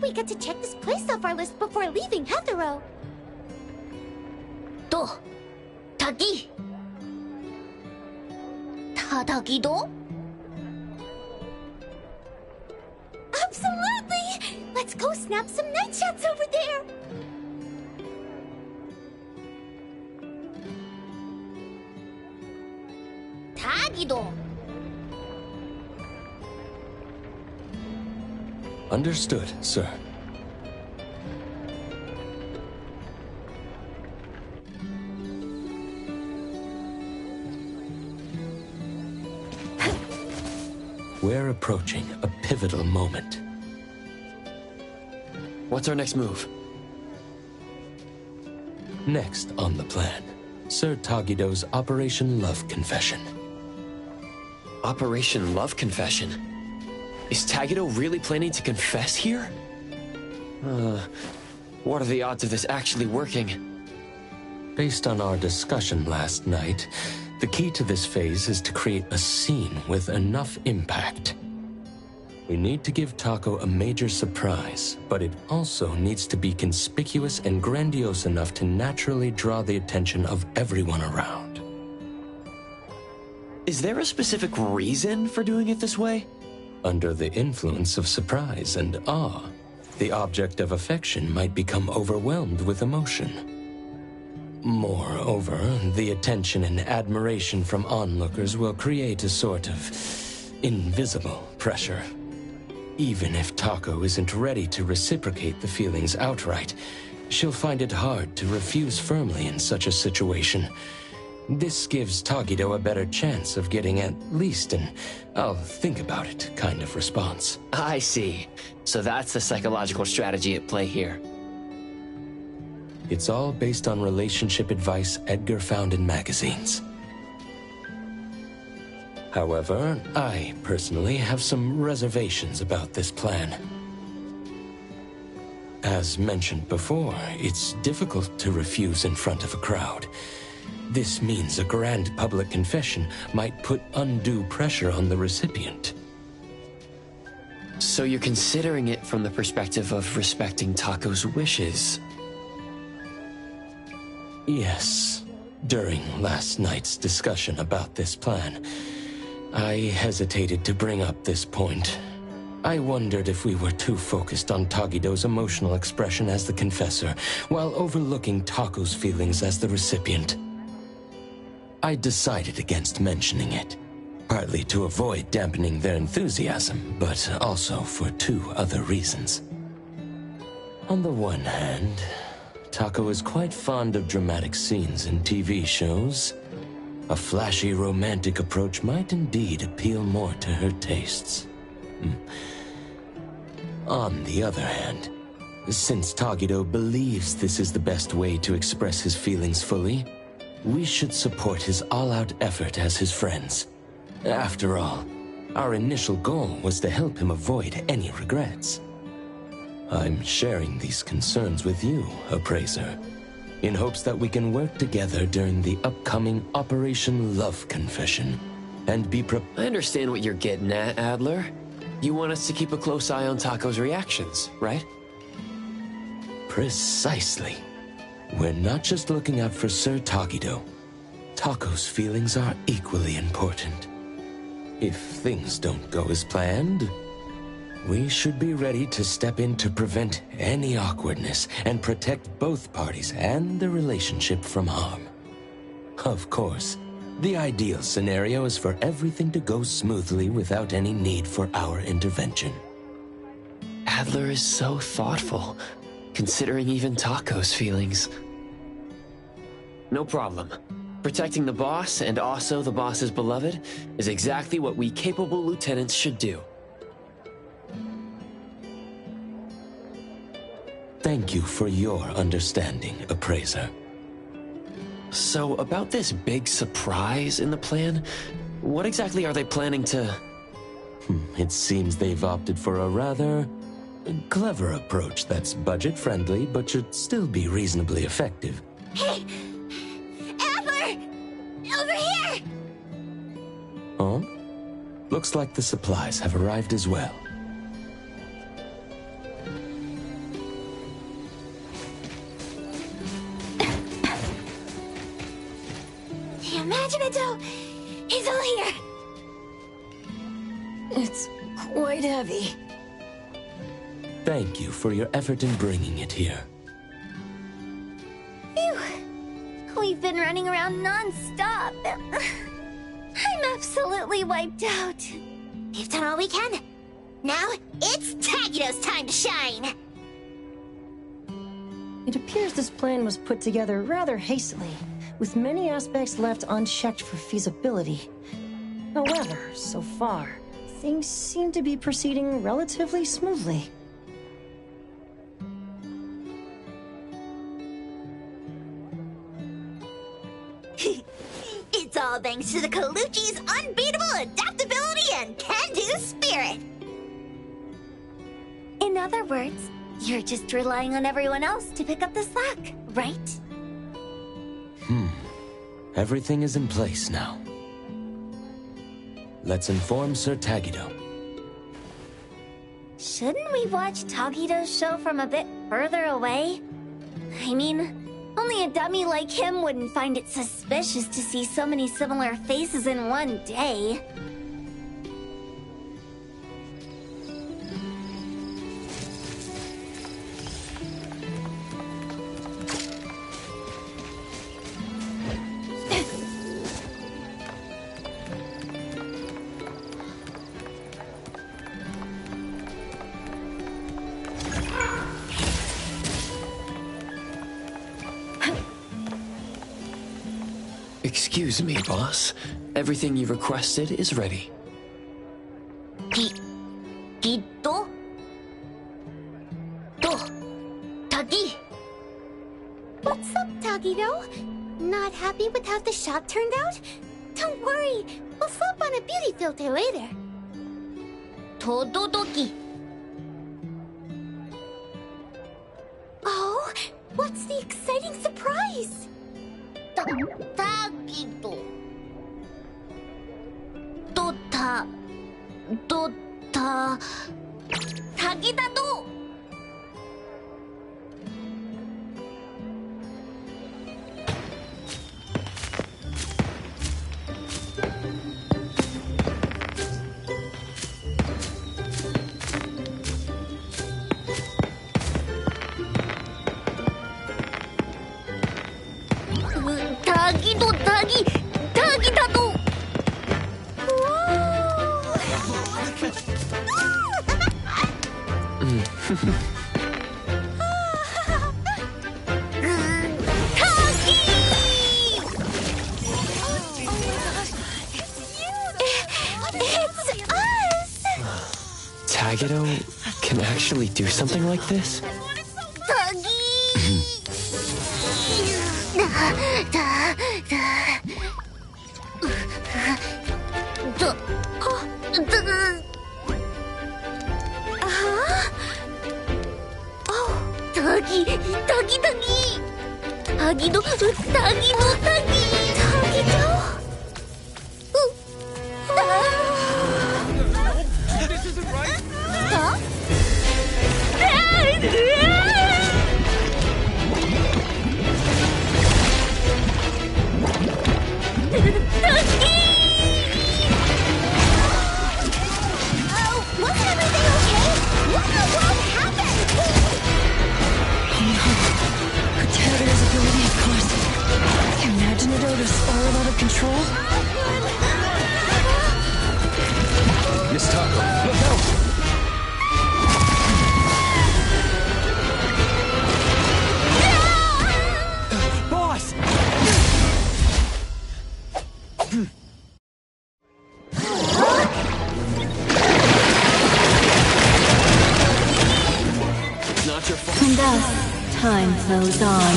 We get to check this place off our list before leaving Aetherion. To, Tagi. Tadagido? Absolutely! Let's go snap some night shots over there! Tagido! Understood, sir. We're approaching a pivotal moment. What's our next move? Next on the plan, Sir Tagido's Operation Love Confession. Operation Love Confession? Is Tagido really planning to confess here? What are the odds of this actually working? Based on our discussion last night, the key to this phase is to create a scene with enough impact. We need to give Taco a major surprise, but it also needs to be conspicuous and grandiose enough to naturally draw the attention of everyone around. Is there a specific reason for doing it this way? Under the influence of surprise and awe, the object of affection might become overwhelmed with emotion. Moreover, the attention and admiration from onlookers will create a sort of invisible pressure. Even if Taco isn't ready to reciprocate the feelings outright, she'll find it hard to refuse firmly in such a situation. This gives Tagido a better chance of getting at least an "I'll think about it" kind of response. I see. So that's the psychological strategy at play here. It's all based on relationship advice Edgar found in magazines. However, I personally have some reservations about this plan. As mentioned before, it's difficult to refuse in front of a crowd. This means a grand public confession might put undue pressure on the recipient. So you're considering it from the perspective of respecting Taco's wishes? Yes. During last night's discussion about this plan, I hesitated to bring up this point. I wondered if we were too focused on Tagido's emotional expression as the confessor, while overlooking Taco's feelings as the recipient. I decided against mentioning it, partly to avoid dampening their enthusiasm, but also for two other reasons. On the one hand, Taco is quite fond of dramatic scenes in TV shows. A flashy romantic approach might indeed appeal more to her tastes. On the other hand, since Tagido believes this is the best way to express his feelings fully, we should support his all-out effort as his friends. After all, our initial goal was to help him avoid any regrets. I'm sharing these concerns with you, Appraiser, in hopes that we can work together during the upcoming Operation Love Confession, and be I understand what you're getting at, Adler. You want us to keep a close eye on Taco's reactions, right? Precisely. We're not just looking out for Sir Tagido. Taco's feelings are equally important. If things don't go as planned, we should be ready to step in to prevent any awkwardness and protect both parties and the relationship from harm. Of course, the ideal scenario is for everything to go smoothly without any need for our intervention. Adler is so thoughtful, considering even Taco's feelings. No problem. Protecting the boss, and also the boss's beloved, is exactly what we capable lieutenants should do. Thank you for your understanding, Appraiser. So, about this big surprise in the plan, what exactly are they planning to... It seems they've opted for a rather clever approach that's budget-friendly, but should still be reasonably effective. Hey! Adler! Over here! Huh? Looks like the supplies have arrived as well. The Imaginado is all here! It's quite heavy. Thank you for your effort in bringing it here. Phew. We've been running around non-stop. I'm absolutely wiped out. We've done all we can. Now, it's Tagido's time to shine! It appears this plan was put together rather hastily, with many aspects left unchecked for feasibility. However, so far, things seem to be proceeding relatively smoothly. It's all thanks to the Kaluchi's unbeatable adaptability and can-do spirit! In other words, you're just relying on everyone else to pick up the slack, right? Everything is in place now. Let's inform Sir Tagido. Shouldn't we watch Tagido's show from a bit further away? I mean, only a dummy like him wouldn't find it suspicious to see so many similar faces in one day. Excuse me, boss. Everything you requested is ready. Tagi? What's up, Tagido? Not happy with how the shot turned out? Don't worry, we'll slap on a beauty filter later. Tododoki. Oh, what's the exciting surprise? Tagido. Tagida-do! Tagi-da-do! Tagido can actually do something like this? This isn't right! Huh? Wasn't everything okay? What in the world happened? Her tattered ability, of course. Imagine it to spiral out of control. Miss Taco, look out! Boss! It's not your fault. And thus, time flows on.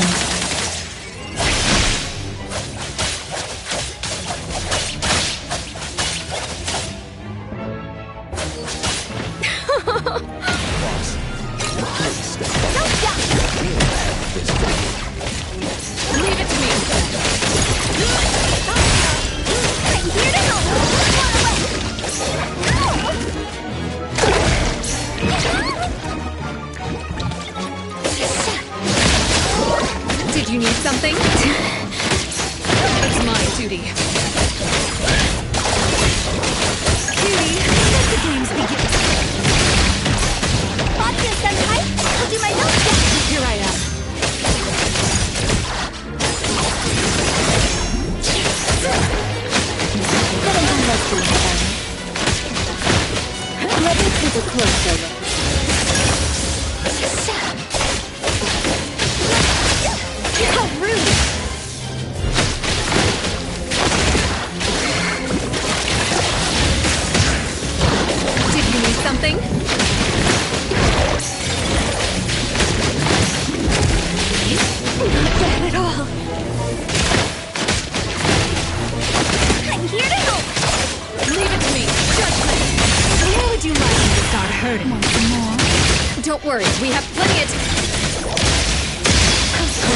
Leave it to me. Did you need something? It's my duty. Cutie, that's a Tattered. Want some more? Don't worry, we have plenty of time.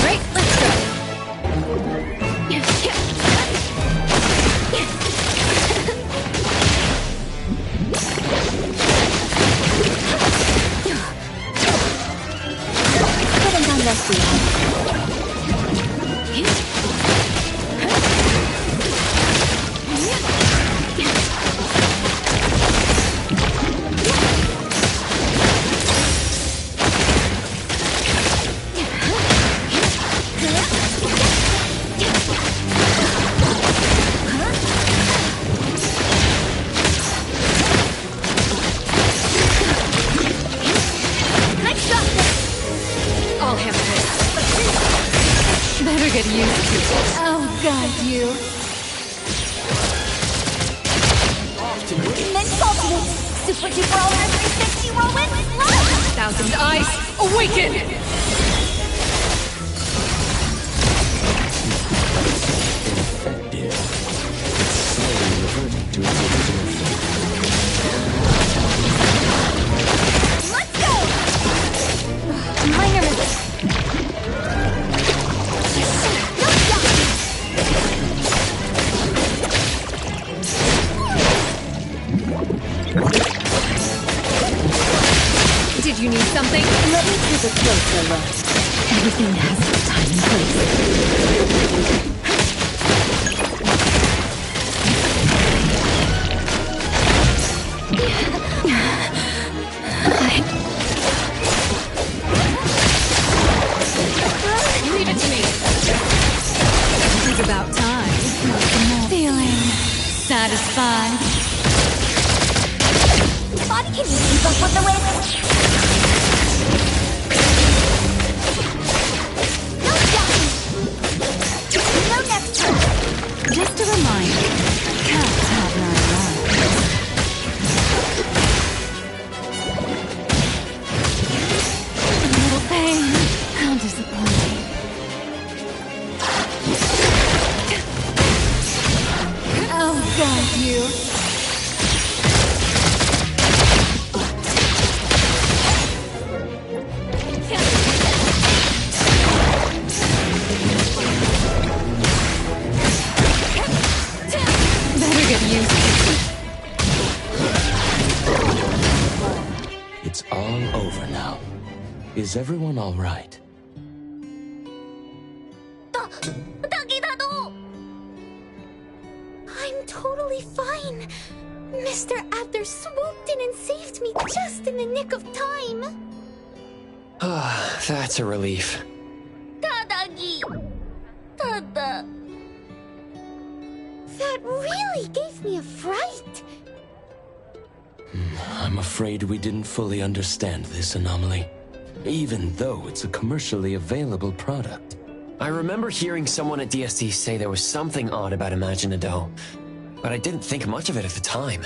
Great, let's go. Better get used to it. Oh, God, you. Mental Super Duper Ultra 360 Whirlwind Slash! Thousand Eyes, awaken! Effective. Slowly reverting to its original form. Let's go! Minor mistake. Did you need something? Let me take a closer look. Everything has its time and place. Leave it to me. It's about time. Feeling satisfied. Body, can you keep up with the wraiths? No stopping! No next turn! Just a reminder, cats have 9 lives. A little pain. How disappointing. Oh, God, you. It's all over now. Is everyone all right? I'm totally fine. Mr. Adler swooped in and saved me just in the nick of time. That's a relief. Tadagi. Tada. That really gave me a fright. I'm afraid we didn't fully understand this anomaly, even though it's a commercially available product. I remember hearing someone at DSD say there was something odd about Imaginado, but I didn't think much of it at the time.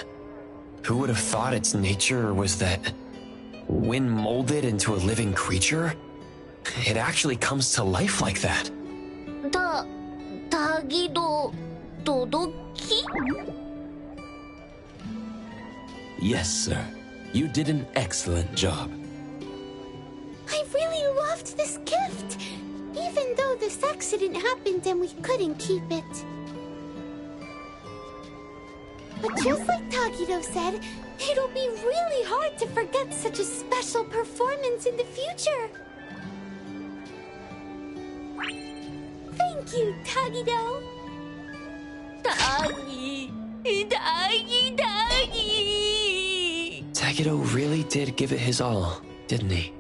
Who would have thought its nature was that when molded into a living creature, it actually comes to life like that? Tagido Todoki? Yes, sir. You did an excellent job. I really loved this gift, even though this accident happened and we couldn't keep it. But just like Tagido said, it'll be really hard to forget such a special performance in the future. Thank you, Tagido. Tagi. Tagido really did give it his all, didn't he?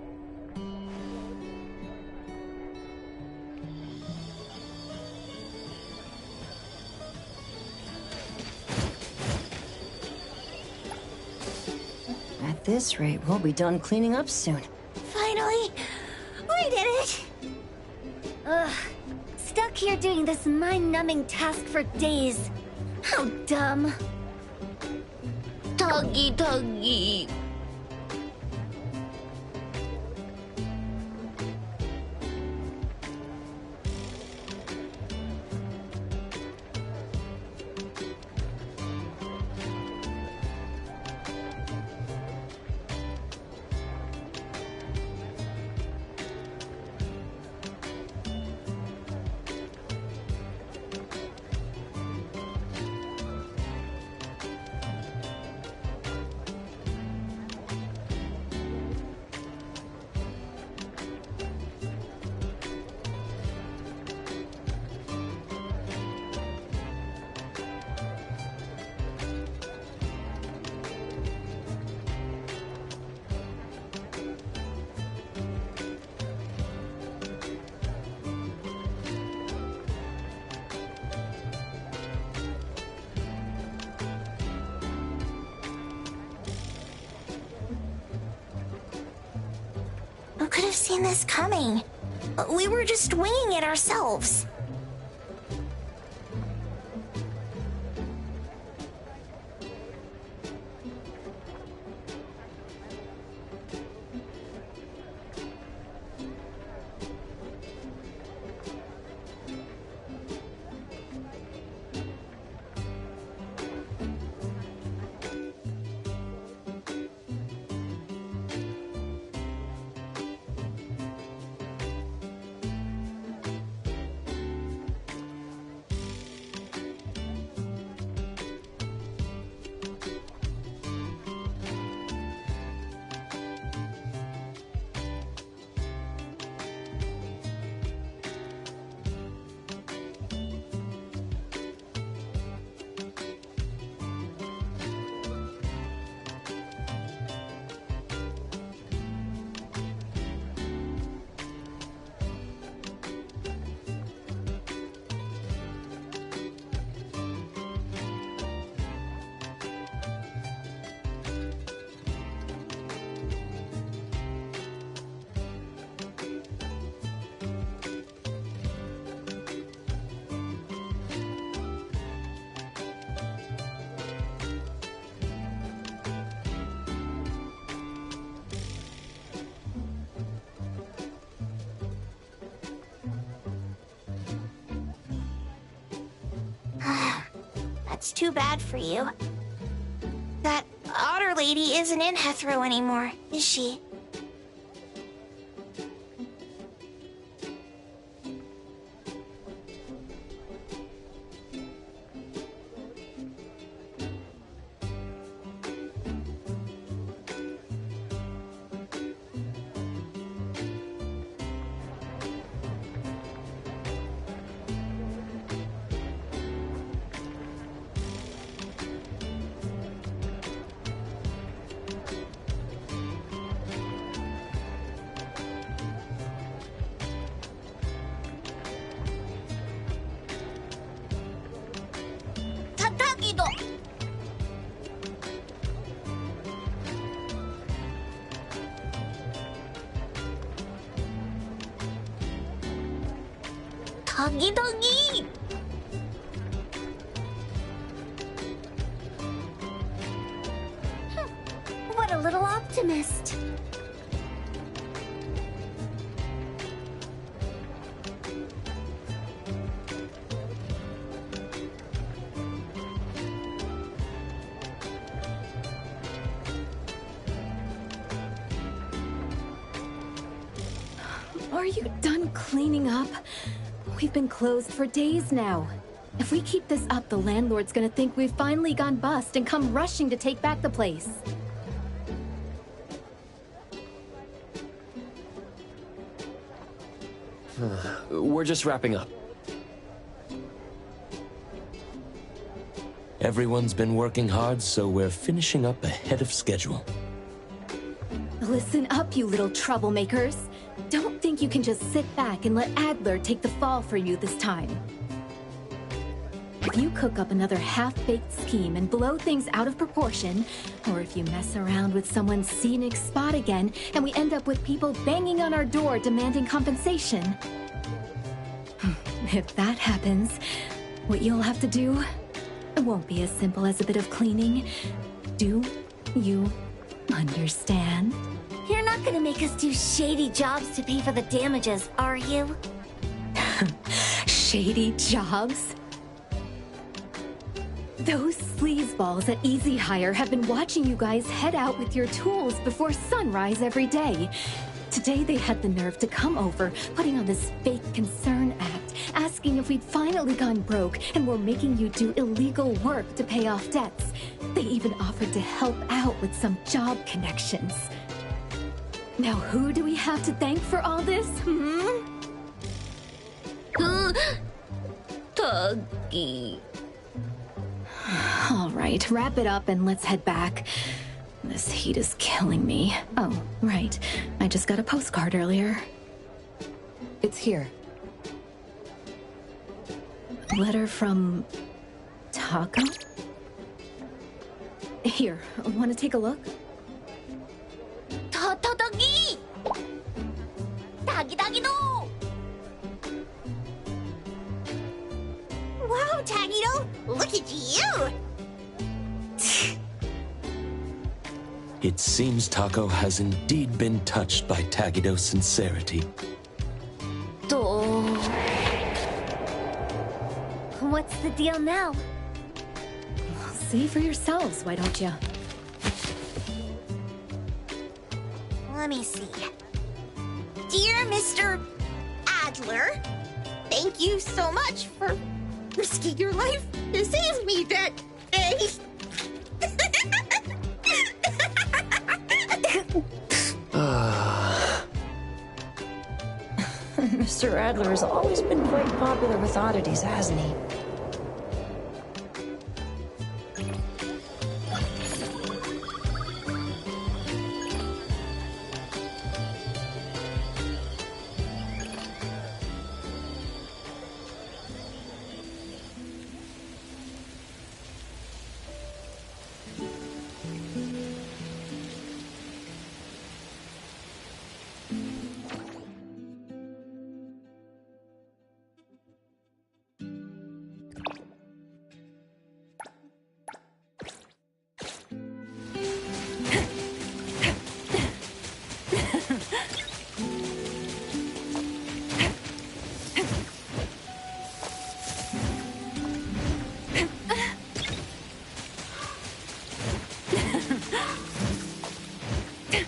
At this rate, we'll be done cleaning up soon. Finally, we did it! Ugh, stuck here doing this mind-numbing task for days. How dumb. Tuggy. could have seen this coming? We were just winging it ourselves. That's too bad for you. That otter lady isn't in Aetherion anymore, is she? Doggy! What a little optimist. Are you done cleaning up? We've been closed for days now. If we keep this up, the landlord's gonna think we've finally gone bust and come rushing to take back the place. We're just wrapping up. Everyone's been working hard, so we're finishing up ahead of schedule. Listen up, you little troublemakers. Don't think you can just sit back and let Adler take the fall for you this time. If you cook up another half-baked scheme and blow things out of proportion, or if you mess around with someone's scenic spot again and we end up with people banging on our door demanding compensation. If that happens, what you'll have to do won't be as simple as a bit of cleaning. Do you understand? You're not gonna make us do shady jobs to pay for the damages, are you? Shady jobs? Those sleazeballs at Easy Hire have been watching you guys head out with your tools before sunrise every day. Today they had the nerve to come over, putting on this fake concern act, asking if we'd finally gone broke and were making you do illegal work to pay off debts. They even offered to help out with some job connections. Now who do we have to thank for all this, Tuggy. All right, wrap it up and let's head back. This heat is killing me. Oh, right. I just got a postcard earlier. It's here. Letter from... Taco? Here, want to take a look? Tuggy! Doggy doggy do! Wow, Tagido! Look at you! It seems Taco has indeed been touched by Tagido's sincerity. What's the deal now? See for yourselves, why don't you? Let me see. Dear Mr. Adler, thank you so much for risking your life to save me that day. Mr. Adler has always been quite popular with oddities, hasn't he?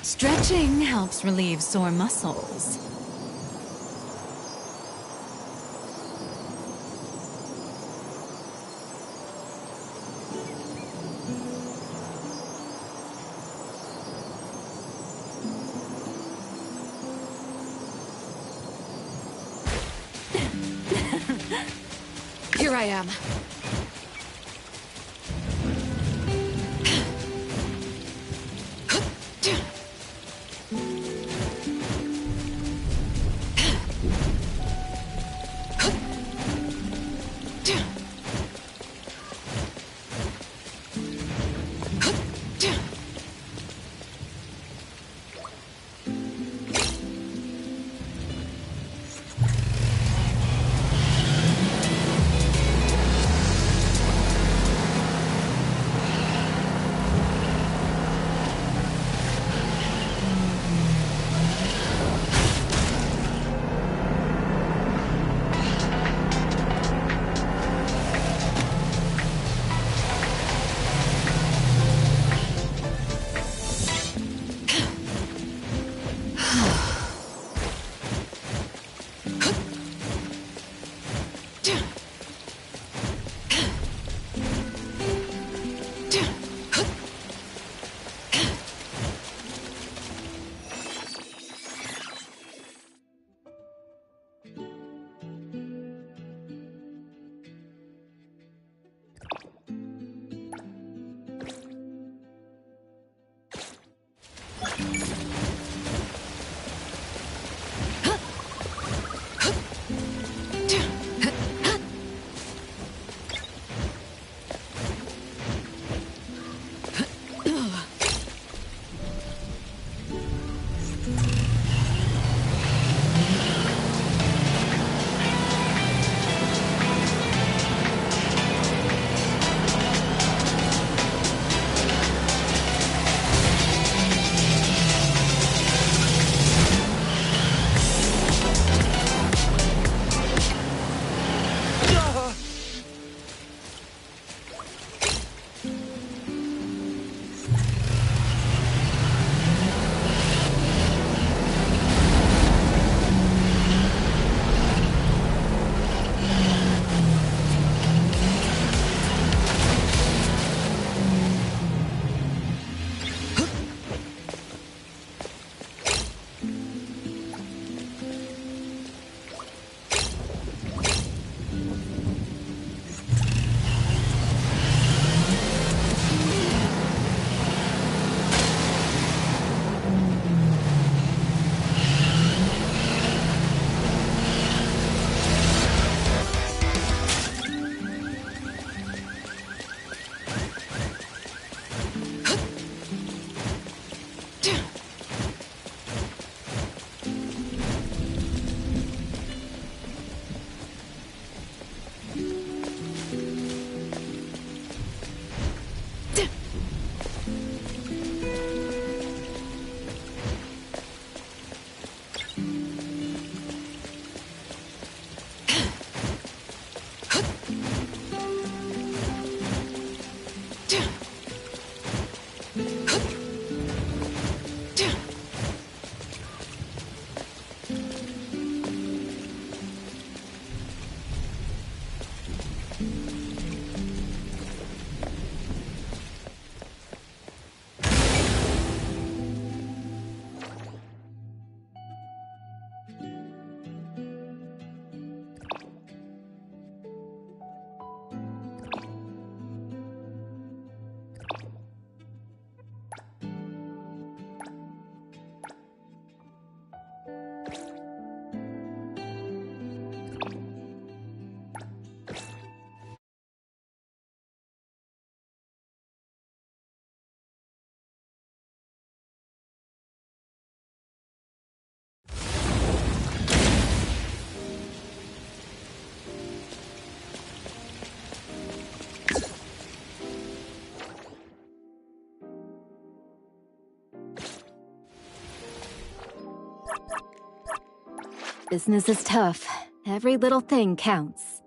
Stretching helps relieve sore muscles. Here I am. Business is tough. Every little thing counts.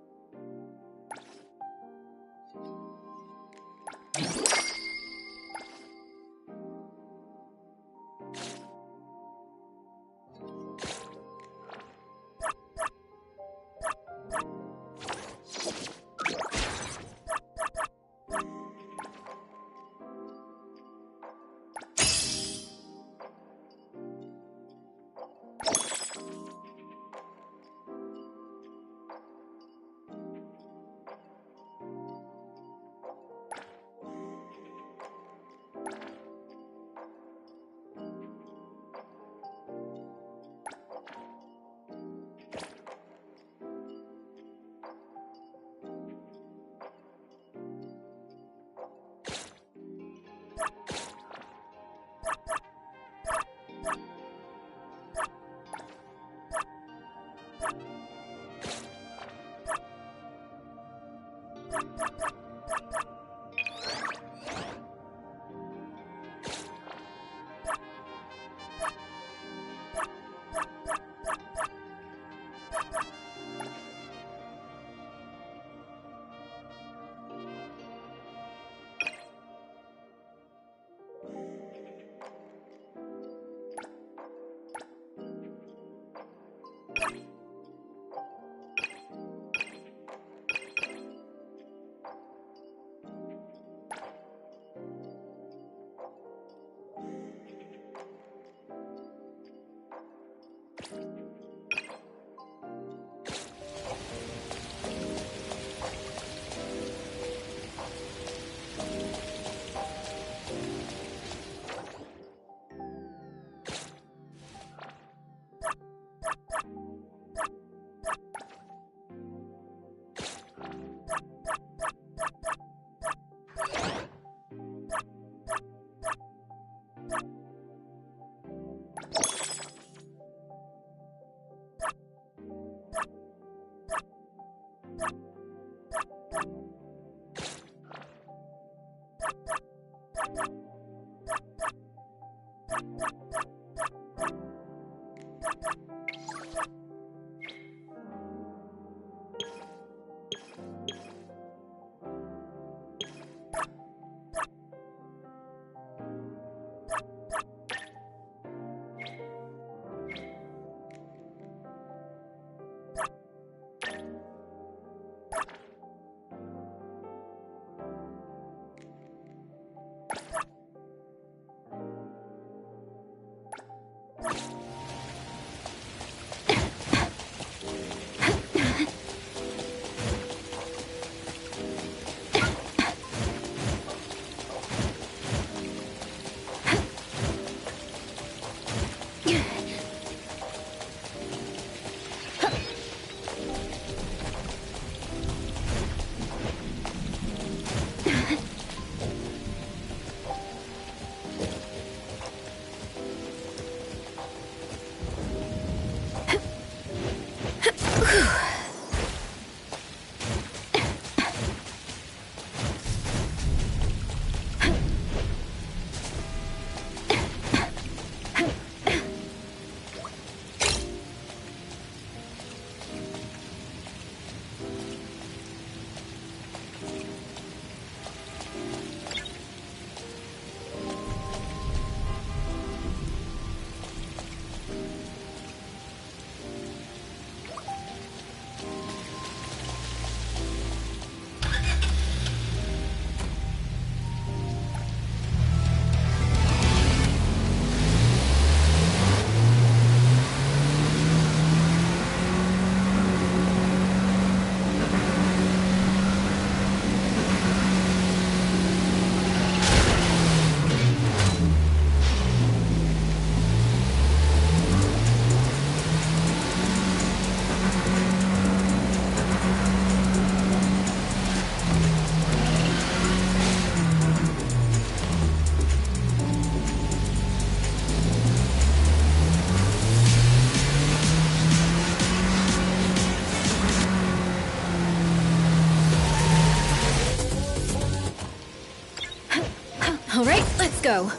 All right, let's go.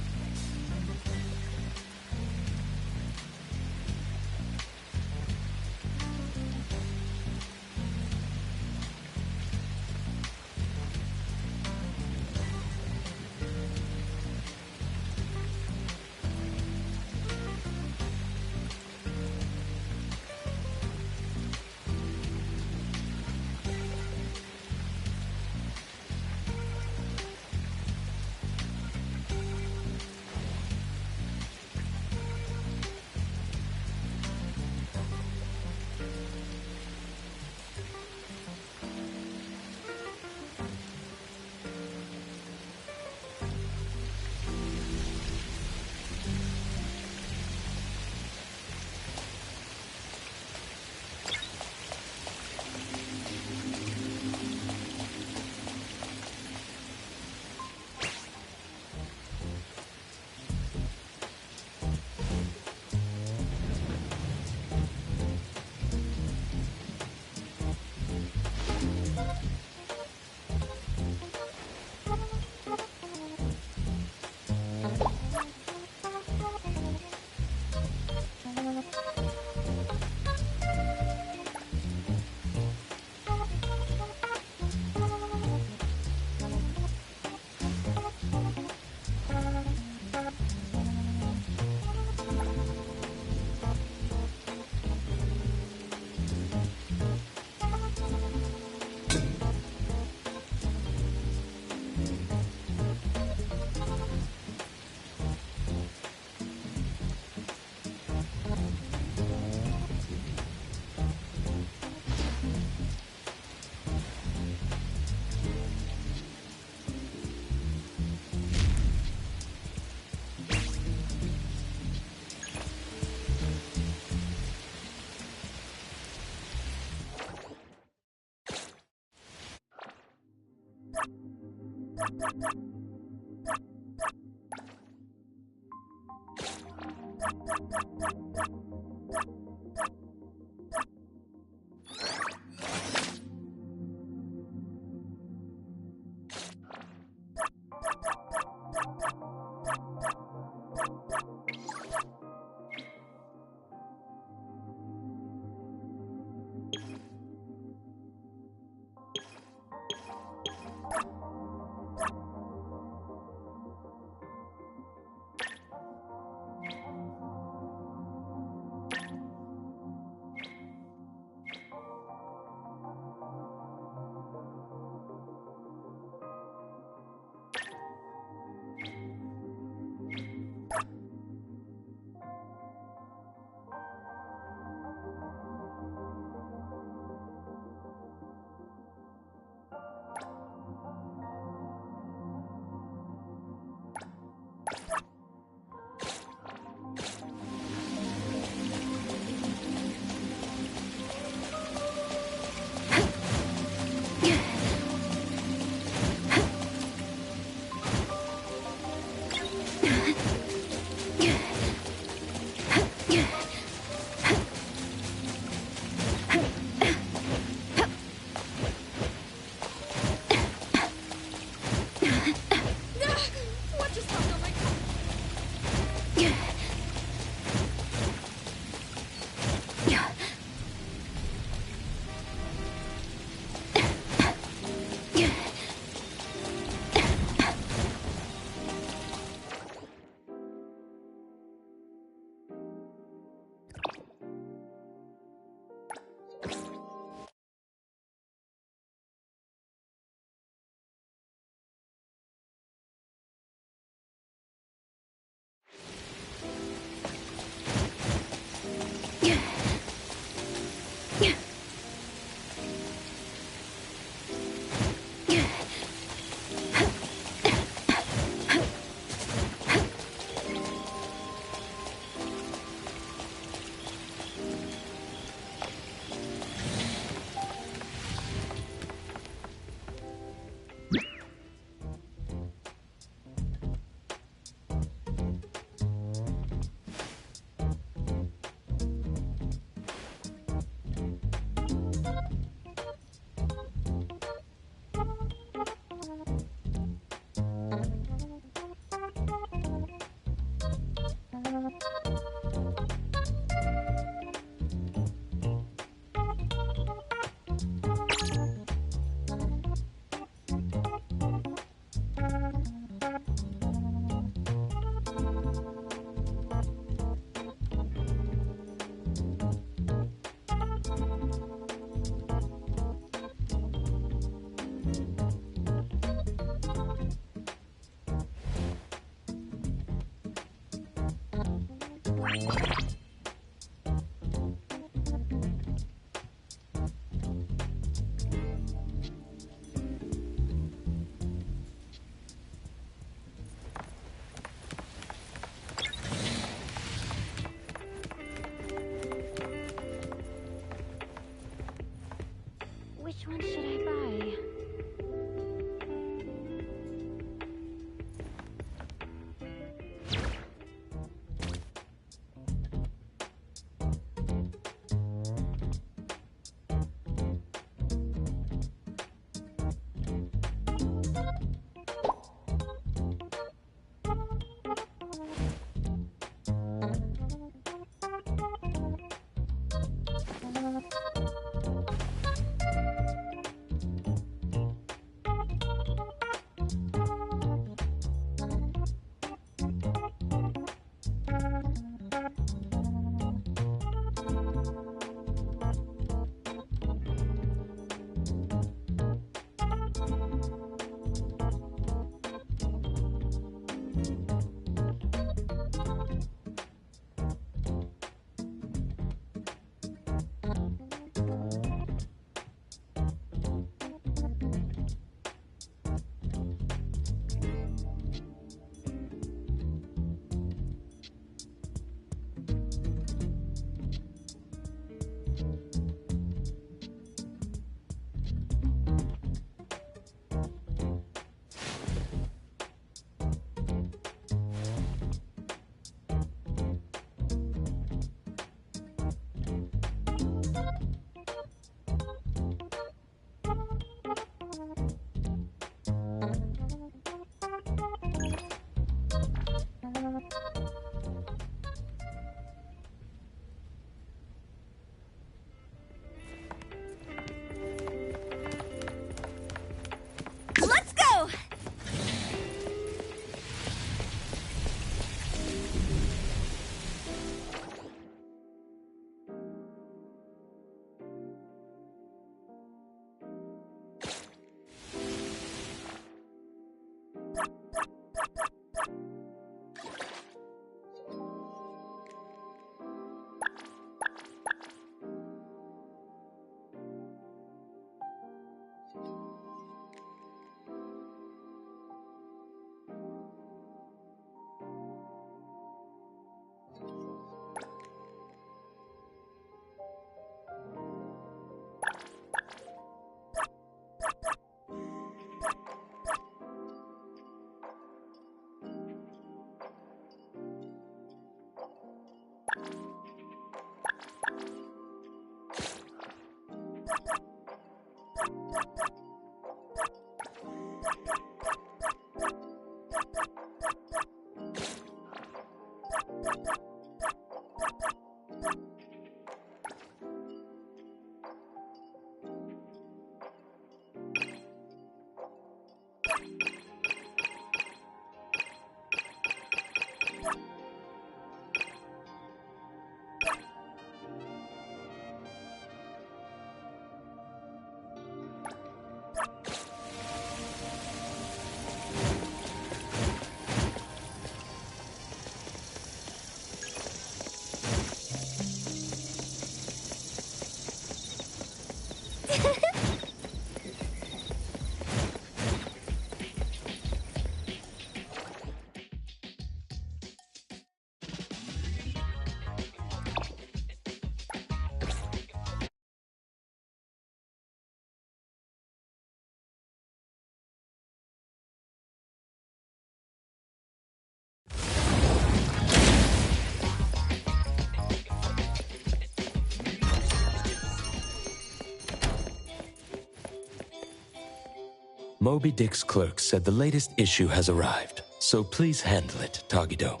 Moby Dick's clerk said the latest issue has arrived, so please handle it, Tagido.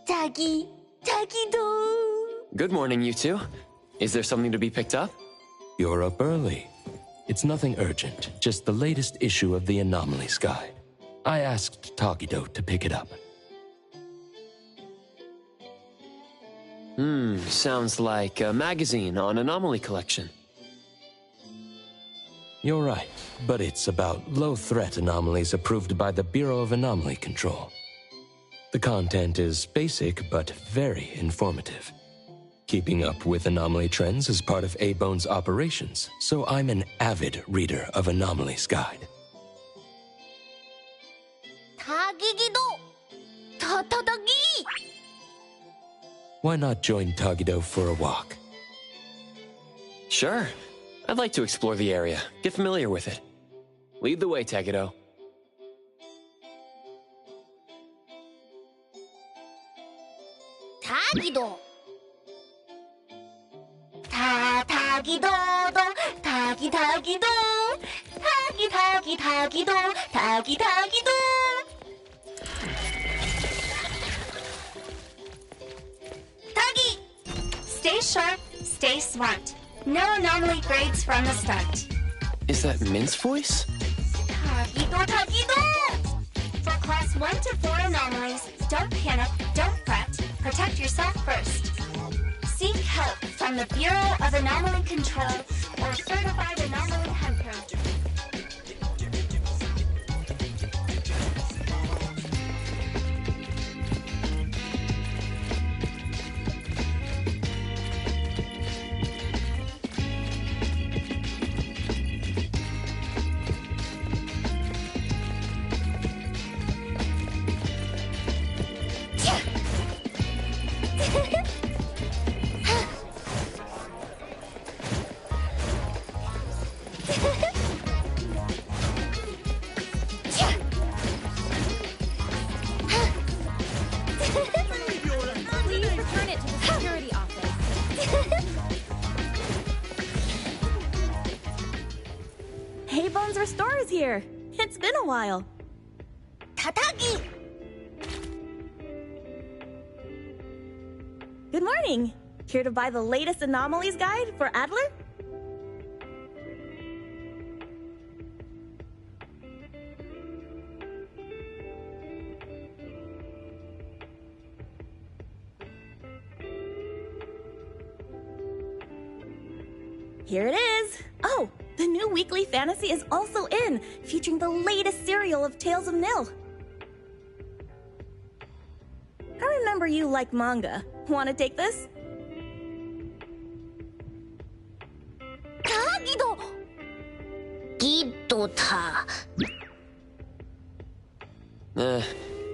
Tagido. Good morning, you two. Is there something to be picked up? You're up early. It's nothing urgent, just the latest issue of the Anomalies Guide. I asked Tagido to pick it up. Sounds like a magazine on anomaly collection. You're right, but it's about low-threat anomalies approved by the Bureau of Anomaly Control. The content is basic, but very informative. Keeping up with anomaly trends is part of A-Bone's operations, so I'm an avid reader of Anomalies Guide. 타기기도. 타타타기. Why not join Tagido for a walk? Sure. I'd like to explore the area, get familiar with it. Lead the way, Tagido. 타기도. 타기도도. 타기도. 타기도. 타기도. 타기. Stay sharp, stay smart. No anomaly grades from the start. Is that Mint's voice? 타기도. For class 1 to 4 anomalies, don't panic, don't fret. Protect yourself first. Seek help from the Bureau of Anomaly Control or certified anomaly hunter. Haybone's Restore is here. It's been a while. 타타기. Good morning. Here to buy the latest Anomalies Guide for Adler? Here it is. Oh, The new weekly fantasy is also in, featuring the latest serial of Tales of Nil. I remember you like manga. Wanna take this?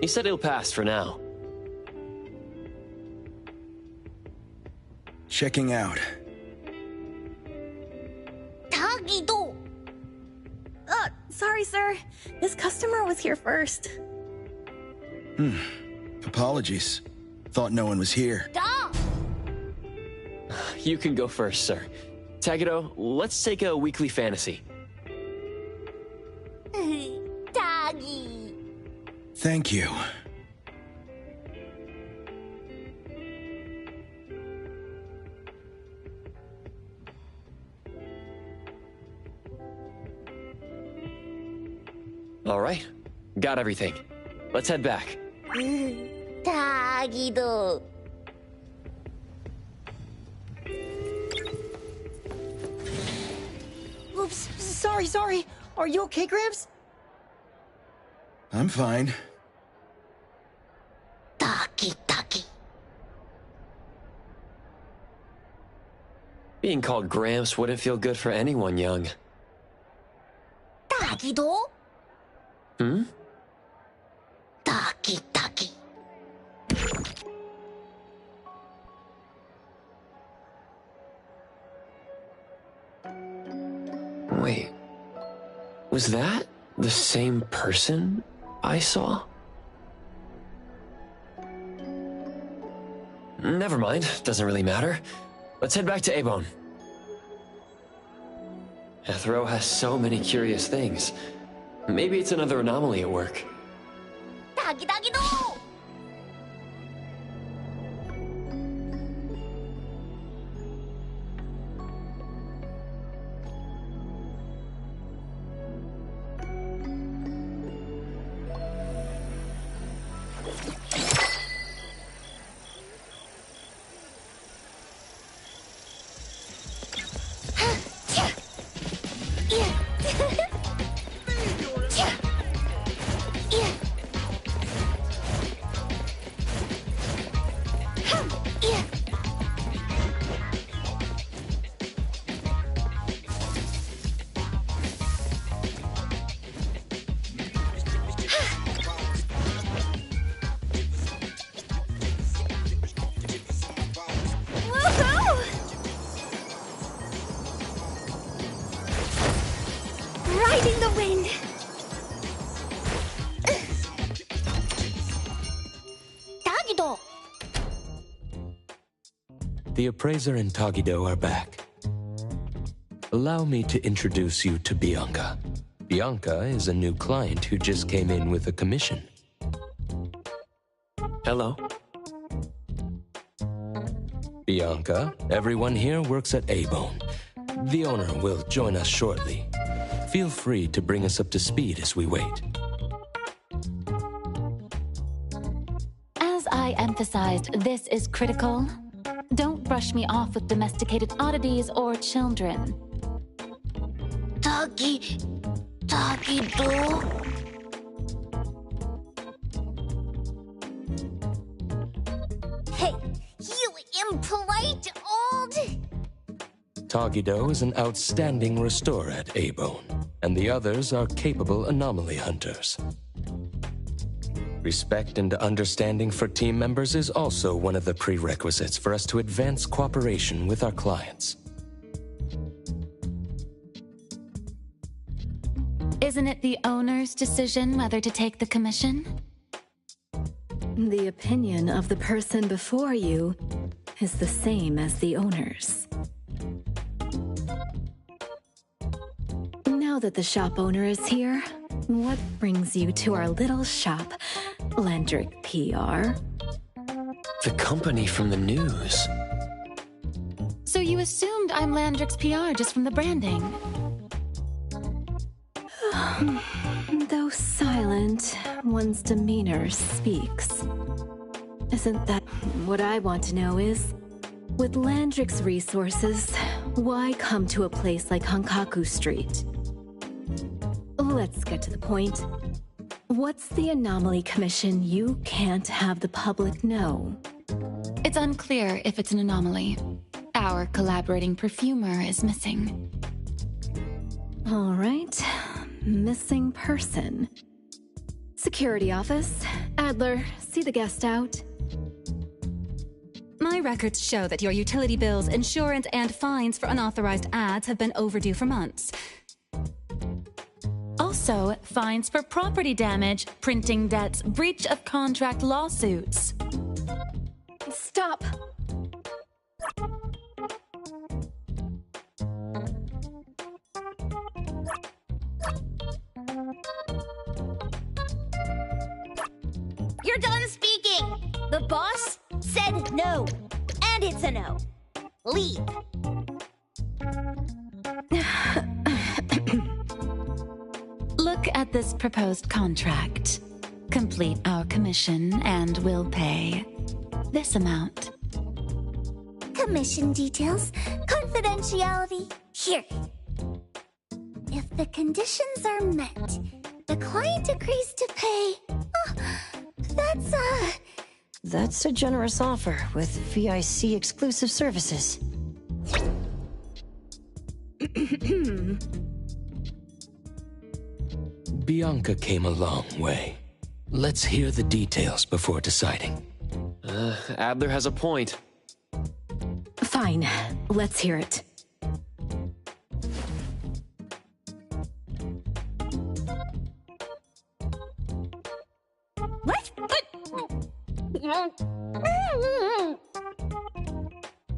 He said he'll pass for now. Checking out. Sorry, sir. This customer was here first. Apologies. Thought no one was here. You can go first, sir. Tagido, let's take a weekly fantasy. Thank you. All right, got everything. Let's head back. Oops, sorry. Are you okay, Gramps? I'm fine. Being called Gramps wouldn't feel good for anyone young. Hmm? Wait, was that the same person I saw? Never mind, doesn't really matter. Let's head back to Abon. Aetherion has so many curious things. Maybe it's another anomaly at work. Riding the wind! The appraiser and Tagido are back. Allow me to introduce you to Bianca. Bianca is a new client who just came in with a commission. Hello. Bianca, everyone here works at Abon. The owner will join us shortly. Feel free to bring us up to speed as we wait. As I emphasized, this is critical. Don't brush me off with domesticated oddities or children. Hey, you impolite old... Tagido is an outstanding restorer at Abon, and the others are capable anomaly hunters. Respect and understanding for team members is also one of the prerequisites for us to advance cooperation with our clients. Isn't it the owner's decision whether to take the commission? The opinion of the person before you is the same as the owner's. Now that the shop owner is here, what brings you to our little shop, Landrick PR? The company from the news. So you assumed I'm Landrick's PR just from the branding? Though silent, one's demeanor speaks. Isn't that what I want to know is, With Landrick's resources, why come to a place like Hankaku Street? Let's get to the point. What's the Anomaly Commission you can't have the public know? It's unclear if it's an anomaly. Our collaborating perfumer is missing. All right. Missing person. Security office. Adler, see the guest out. My records show that your utility bills, insurance, and fines for unauthorized ads have been overdue for months. Also, fines for property damage, printing debts, breach of contract lawsuits. Stop! You're done speaking! The boss said no. And it's a no. Leave. Look at this proposed contract. Complete our commission and we'll pay this amount. Commission details, confidentiality. Here. If the conditions are met, the client agrees to pay. That's a generous offer with VIC exclusive services. Bianca came a long way. Let's hear the details before deciding. Adler has a point. Fine, let's hear it.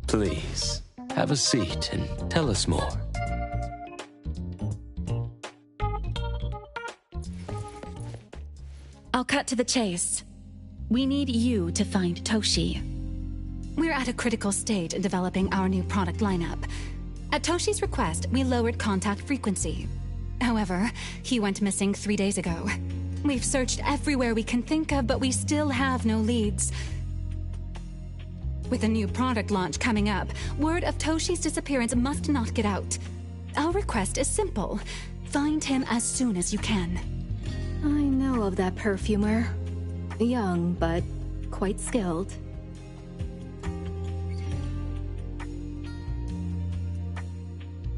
Please, have a seat and tell us more. I'll cut to the chase. We need you to find Toshi. We're at a critical stage in developing our new product lineup. At Toshi's request, we lowered contact frequency. However, he went missing 3 days ago. We've searched everywhere we can think of, but we still have no leads. With a new product launch coming up, word of Toshi's disappearance must not get out. Our request is simple. Find him as soon as you can. I know of that perfumer. Young, but quite skilled.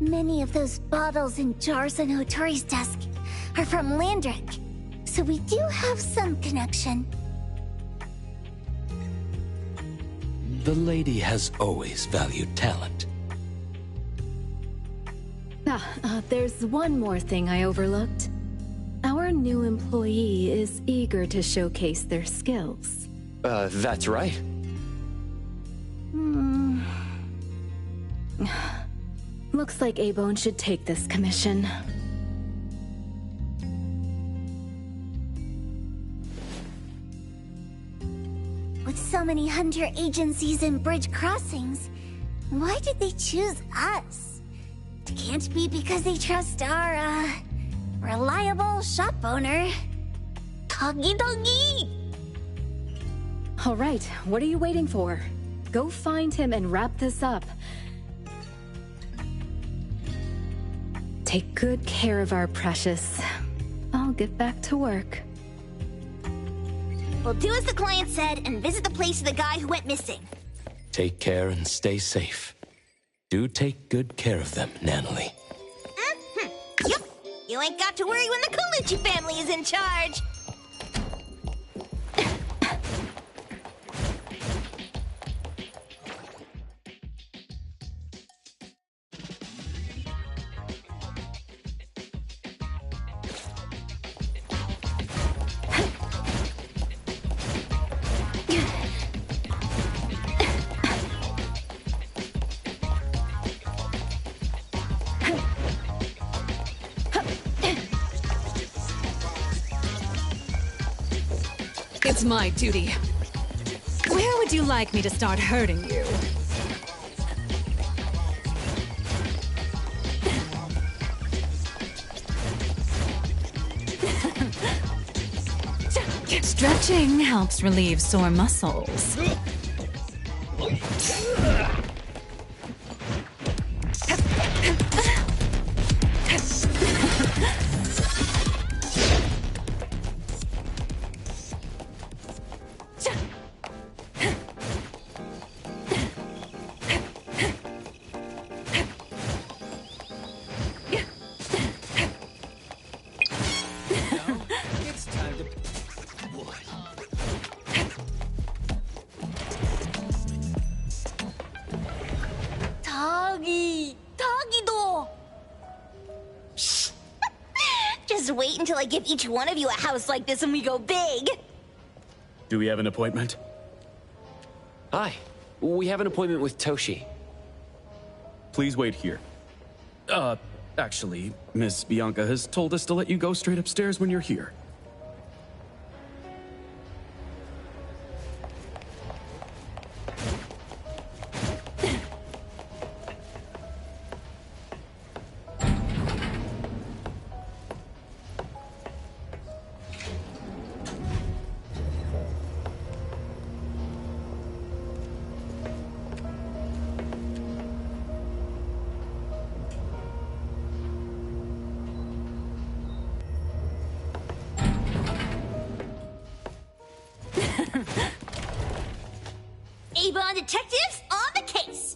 Many of those bottles and jars on Otori's desk are from Landrick, so we do have some connection. The lady has always valued talent. There's one more thing I overlooked. Our new employee is eager to showcase their skills. That's right. Looks like A-Bone should take this commission. With so many hunter agencies and bridge crossings, why did they choose us? It can't be because they trust our, reliable shop owner. Doggy doggy! All right, what are you waiting for? Go find him and wrap this up. Take good care of our precious. I'll get back to work. We'll do as the client said and visit the place of the guy who went missing. Take care and stay safe. Do take good care of them, Nanalie. Yep. You ain't got to worry when the Colucci family is in charge. It's my duty. Where would you like me to start hurting you? Stretching helps relieve sore muscles. Just wait until I give each one of you a house like this when we go big. Do we have an appointment? Hi. We have an appointment with Toshi. Please wait here. Actually, Miss Bianca has told us to let you go straight upstairs when you're here. Avon detectives on the case.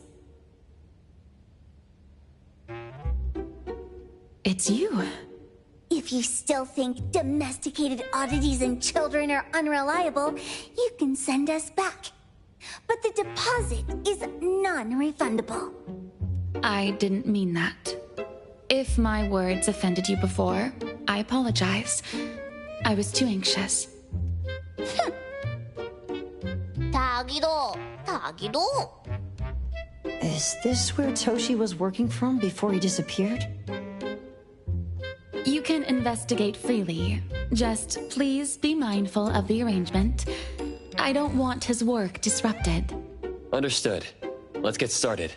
It's you. If you still think domesticated oddities and children are unreliable, you can send us back. But the deposit is non-refundable. I didn't mean that. If my words offended you before, I apologize. I was too anxious. Tagido. Is this where Toshi was working from before he disappeared? You can investigate freely. Just please be mindful of the arrangement. I don't want his work disrupted. Understood. Let's get started.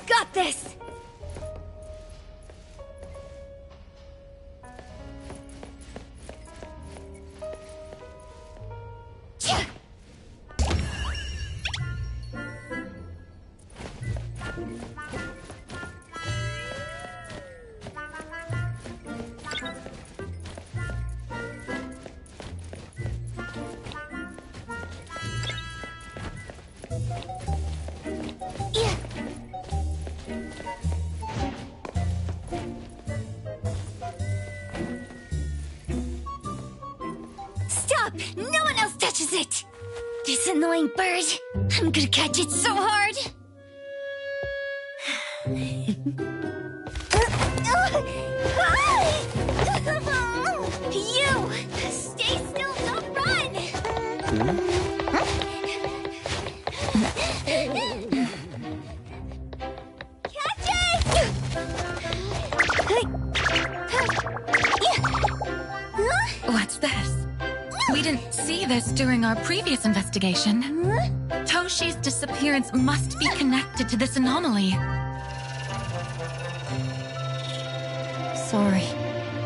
Got this! Stop! No one else touches it! This annoying bird! I'm gonna catch it so hard! You! Stay still, don't run! Catch it! What's this? We didn't see this during our previous investigation. Toshi's disappearance must be connected to this anomaly. Sorry.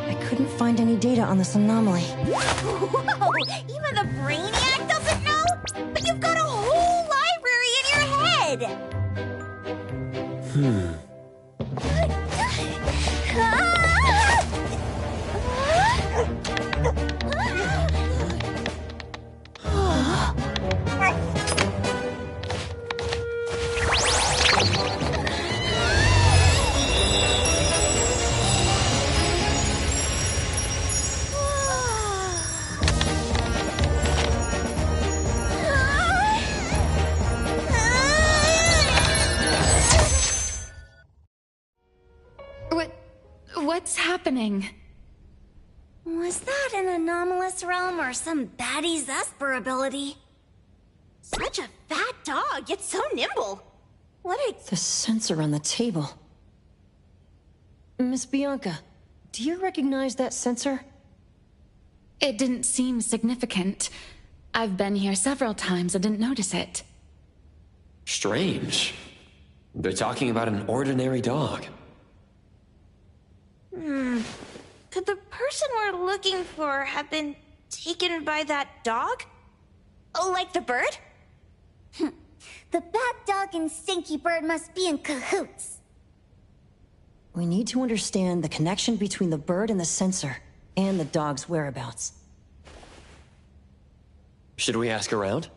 I couldn't find any data on this anomaly. Whoa! Even the brainiac doesn't know? But you've got a whole library in your head! What's happening? Was that an anomalous realm or some baddie's Esper ability? Such a fat dog, yet so nimble. What a... The sensor on the table. Miss Bianca, do you recognize that sensor? It didn't seem significant. I've been here several times and didn't notice it. Strange. They're talking about an ordinary dog. Could the person we're looking for have been taken by that dog? Oh, like the bird? The bad dog and stinky bird must be in cahoots. We need to understand the connection between the bird and the sensor, and the dog's whereabouts. Should we ask around?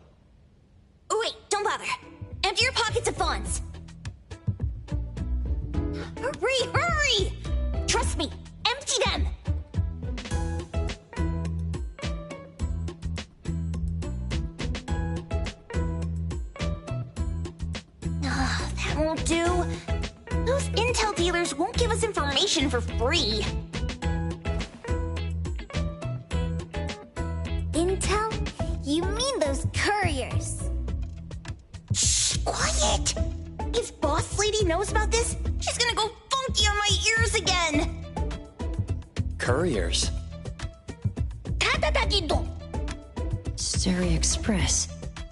Oh, wait, don't bother. Empty your pockets of funds. Hurry, hurry! Trust me, empty them! That won't do. Those intel dealers won't give us information for free. Intel? You mean those couriers? Shh, quiet! If Boss Lady knows about this, she's gonna go funky on my ears again! Couriers? Steri Express.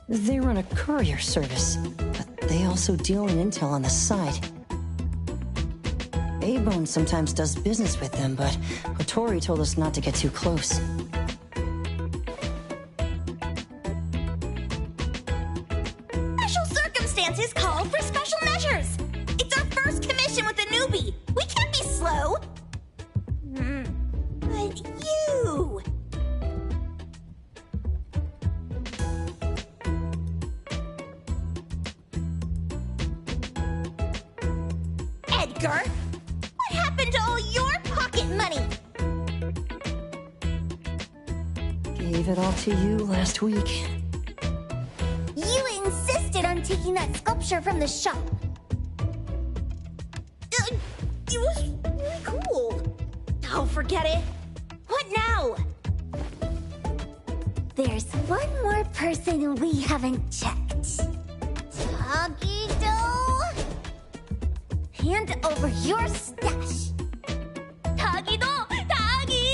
They run a courier service, but they also deal in intel on the side. A-Bone sometimes does business with them, but Otori told us not to get too close. Special circumstances call for special measures! It's our first commission with a newbie! We can't be slow! But you... Edgar? What happened to all your pocket money? Gave it all to you last week. You insisted on taking that sculpture from the shop. It was really cool. Oh, forget it. What now? There's one more person we haven't checked. Tagido? Hand over your stash. Tagido! Tagi!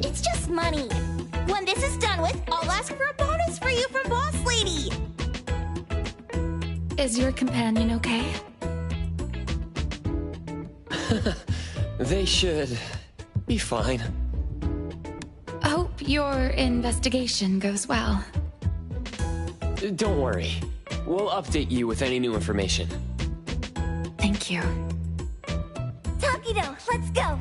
It's just money. When this is done with, I'll ask for a bonus for you from Boss Lady. Is your companion okay? They should be fine. Hope your investigation goes well. Don't worry. We'll update you with any new information. Thank you. Tagido, let's go.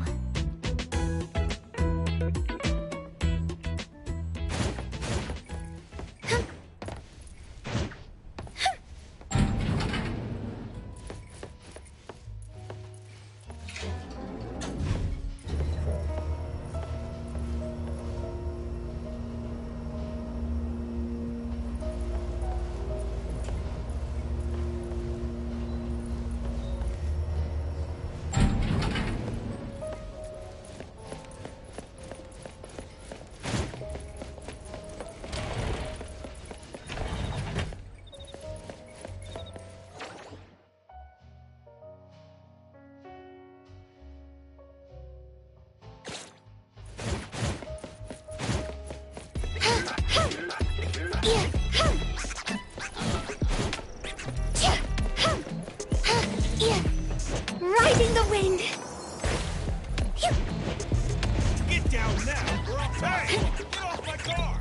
Riding the wind. Get down now, or I'll... Hey! Get off my car!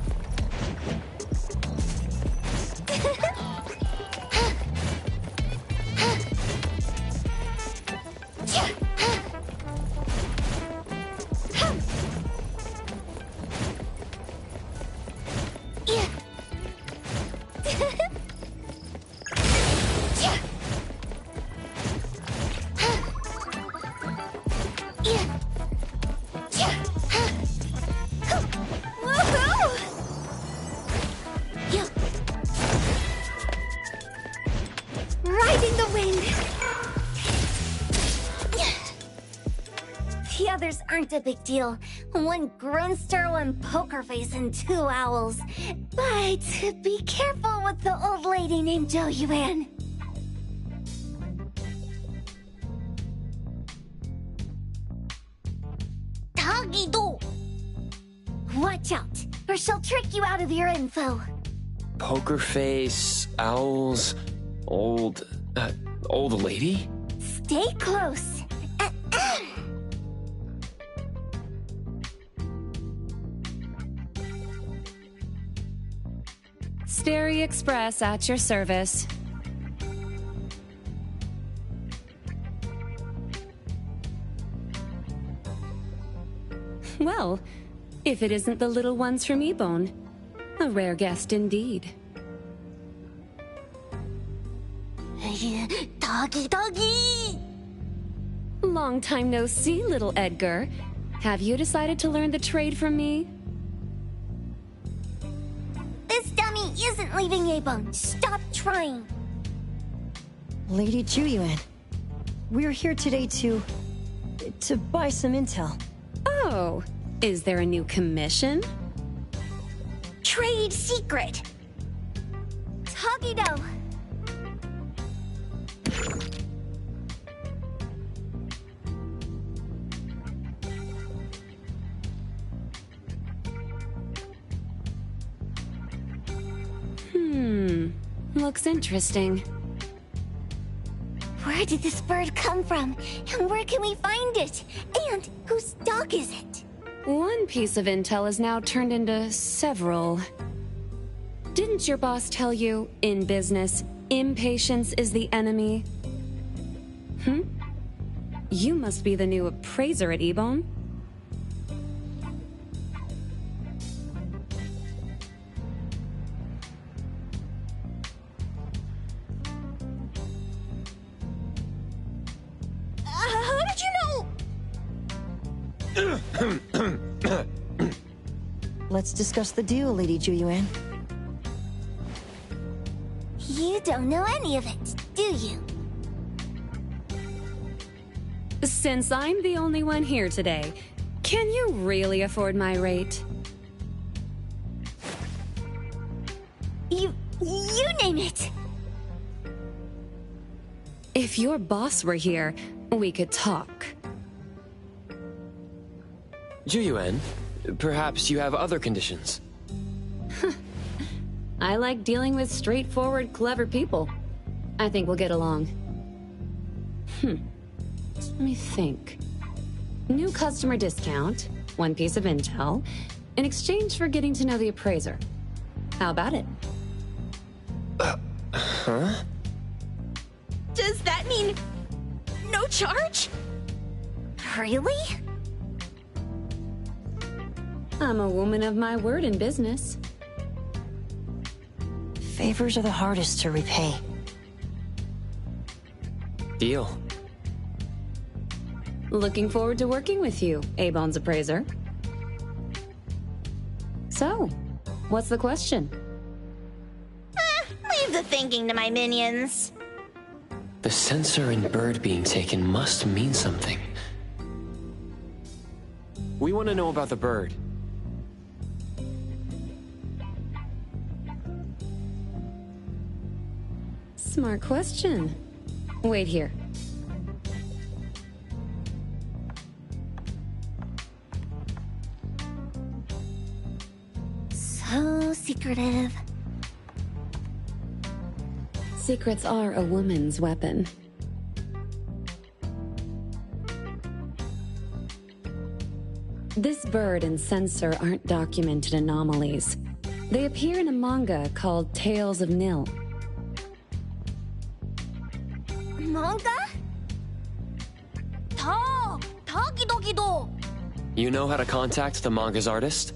Riding the wind. The others aren't a big deal. One Grunster, one poker face, and 2 owls. But be careful with the old lady named Jo Yuan. Tagido! Watch out, or she'll trick you out of your info. Poker face, owls, old lady? Stay close. Starry Express at your service. Well, if it isn't the little ones from Ebon, a rare guest indeed. Doggy! Long time no see, little Edgar. Have you decided to learn the trade from me? This dummy isn't leaving Abon. Stop trying. Lady Juyuan, we're here today to buy some intel. Oh, is there a new commission? Trade secret. Tagido. Looks interesting. Where did this bird come from? And where can we find it? And whose dog is it? One piece of intel is now turned into several. Didn't your boss tell you, in business, impatience is the enemy? You must be the new appraiser at Ebon. How did you know? Let's discuss the deal, Lady Juyuan. You don't know any of it, do you? Since I'm the only one here today, can you really afford my rate? You name it! If your boss were here, we could talk. Juyuan, perhaps you have other conditions. I like dealing with straightforward, clever people. I think we'll get along. Let me think. New customer discount, one piece of intel, in exchange for getting to know the appraiser. How about it? Huh? Does that mean no charge? Really? I'm a woman of my word in business. Favors are the hardest to repay. Deal. Looking forward to working with you, Ebon's appraiser. So, what's the question? Leave the thinking to my minions. The sensor and bird being taken must mean something. We want to know about the bird. Smart question. Wait here. So secretive. Secrets are a woman's weapon. This bird and sensor aren't documented anomalies. They appear in a manga called Tales of Nil. Manga? Tagido. You know how to contact the manga's artist?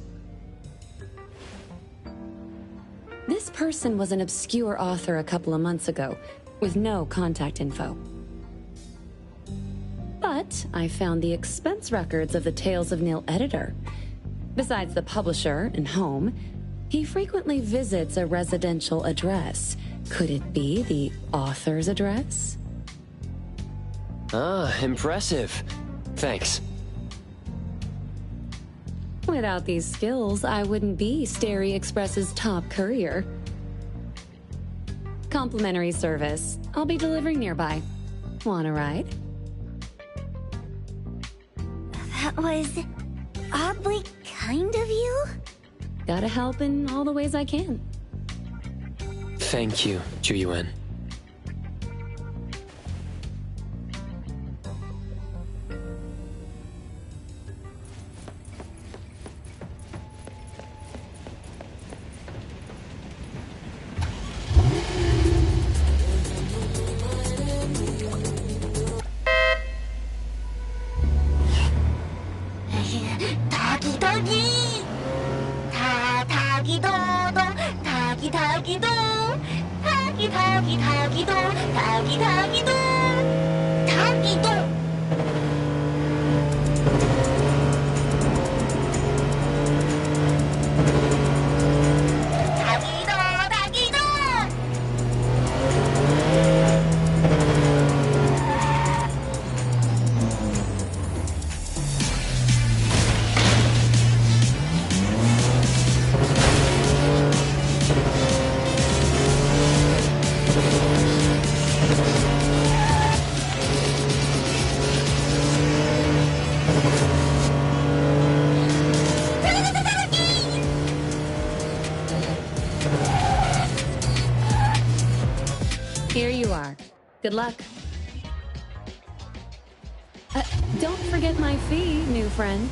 This person was an obscure author a couple of months ago, with no contact info. But I found the expense records of the Tales of Nil editor. Besides the publisher and home, he frequently visits a residential address. Could it be the author's address? Ah, impressive. Thanks. Without these skills, I wouldn't be Starry Express's top courier. Complimentary service. I'll be delivering nearby. Want a ride? That was oddly kind of you. Gotta help in all the ways I can. Thank you, Juyuan. 다기도 다기다기도 다기도 Here you are. Good luck. Don't forget my fee, new friend.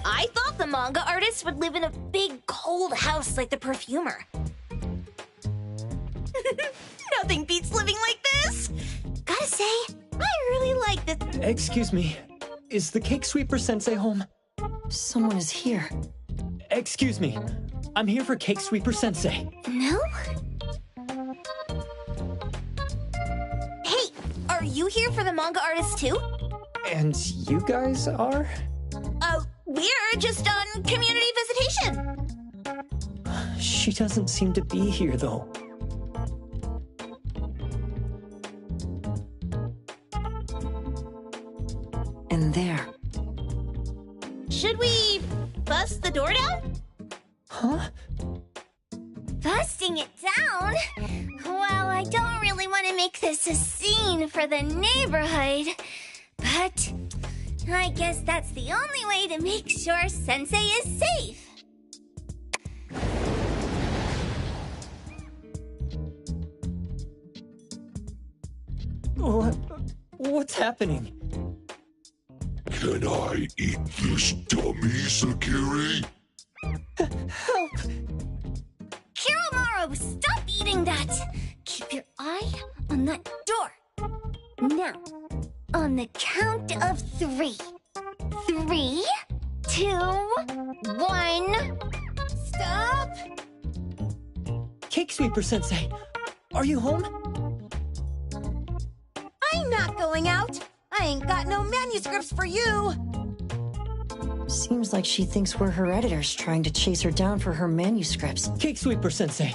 I thought the manga artist would live in a big, cold house like the perfumer. Nothing beats living like this! Gotta say, I really like this. Excuse me. Is the cake sweeper sensei home? Someone is here. Excuse me. I'm here for cake sweeper sensei. No? Hey, are you here for the manga artist too? And you guys are? We're just on community visitation. She doesn't seem to be here, though. And there. Should we bust the door down? Huh? Busting it down? Well, I don't really want to make this a scene for the neighborhood, but I guess that's the only way to make sure Sensei is safe. What's happening? Can I eat this dummy, Sakiri? Help! Kiromaru, stop eating that! Keep your eye on that door. Now, on the count of 3. 3, 2, 1. Stop! Cake sweeper sensei, are you home? I'm not going out. I ain't got no manuscripts for you. Seems like she thinks we're her editors trying to chase her down for her manuscripts. Cake sweeper sensei,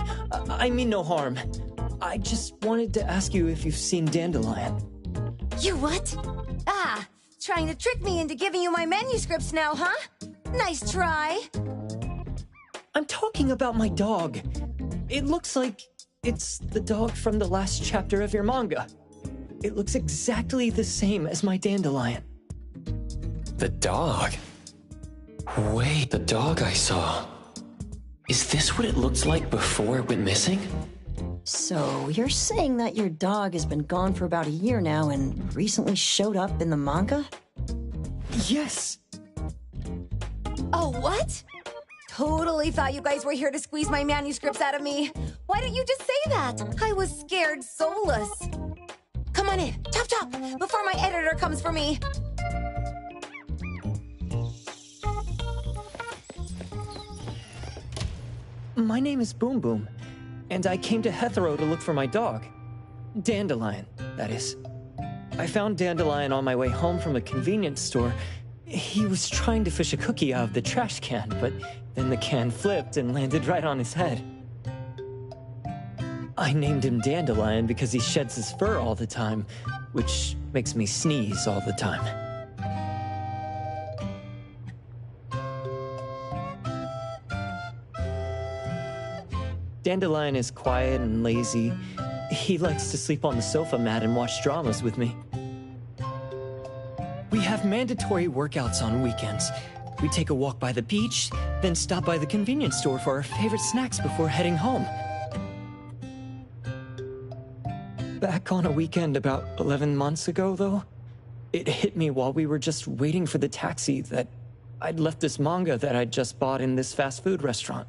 I mean no harm. I just wanted to ask you if you've seen Dandelion. You what? Ah, trying to trick me into giving you my manuscripts now, huh? Nice try. I'm talking about my dog. It looks like it's the dog from the last chapter of your manga. It looks exactly the same as my Dandelion. The dog? Wait, the dog I saw. Is this what it looked like before it went missing? So, you're saying that your dog has been gone for about a year now and recently showed up in the manga? Yes! Oh, what? Totally thought you guys were here to squeeze my manuscripts out of me. Why didn't you just say that? I was scared soulless. Come on in, chop chop, before my editor comes for me. My name is Boom Boom, and I came to Aetherion to look for my dog. Dandelion, that is. I found Dandelion on my way home from a convenience store. He was trying to fish a cookie out of the trash can, but then the can flipped and landed right on his head. I named him Dandelion because he sheds his fur all the time, which makes me sneeze all the time. Dandelion is quiet and lazy. He likes to sleep on the sofa mat and watch dramas with me. We have mandatory workouts on weekends. We take a walk by the beach, then stop by the convenience store for our favorite snacks before heading home. Back on a weekend about 11 months ago, though, it hit me while we were just waiting for the taxi that I'd left this manga that I'd just bought in this fast food restaurant.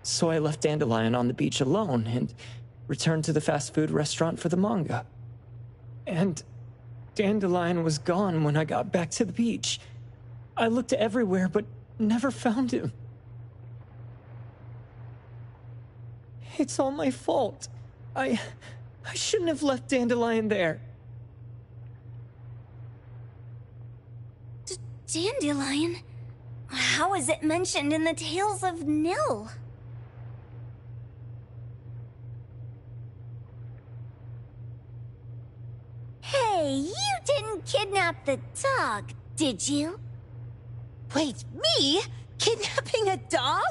So I left Dandelion on the beach alone and returned to the fast food restaurant for the manga. And Dandelion was gone when I got back to the beach. I looked everywhere, but never found him. It's all my fault. I shouldn't have left Dandelion there. Dandelion? How is it mentioned in the Tales of Nil? Hey, you didn't kidnap the dog, did you? Wait, me? Kidnapping a dog?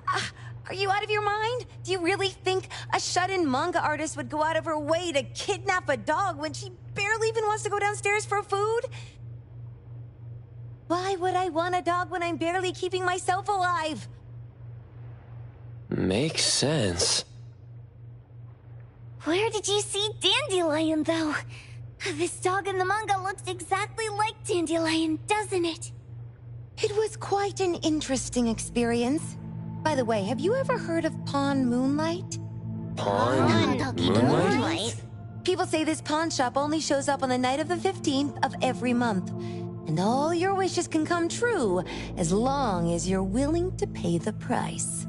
Are you out of your mind? Do you really think a shut-in manga artist would go out of her way to kidnap a dog when she barely even wants to go downstairs for food? Why would I want a dog when I'm barely keeping myself alive? Makes sense. Where did you see Dandelion, though? This dog in the manga looks exactly like Dandelion, doesn't it? It was quite an interesting experience. By the way, have you ever heard of Pawn Moonlight? Pawn Moonlight? People say this pawn shop only shows up on the night of the 15th of every month. And all your wishes can come true as long as you're willing to pay the price.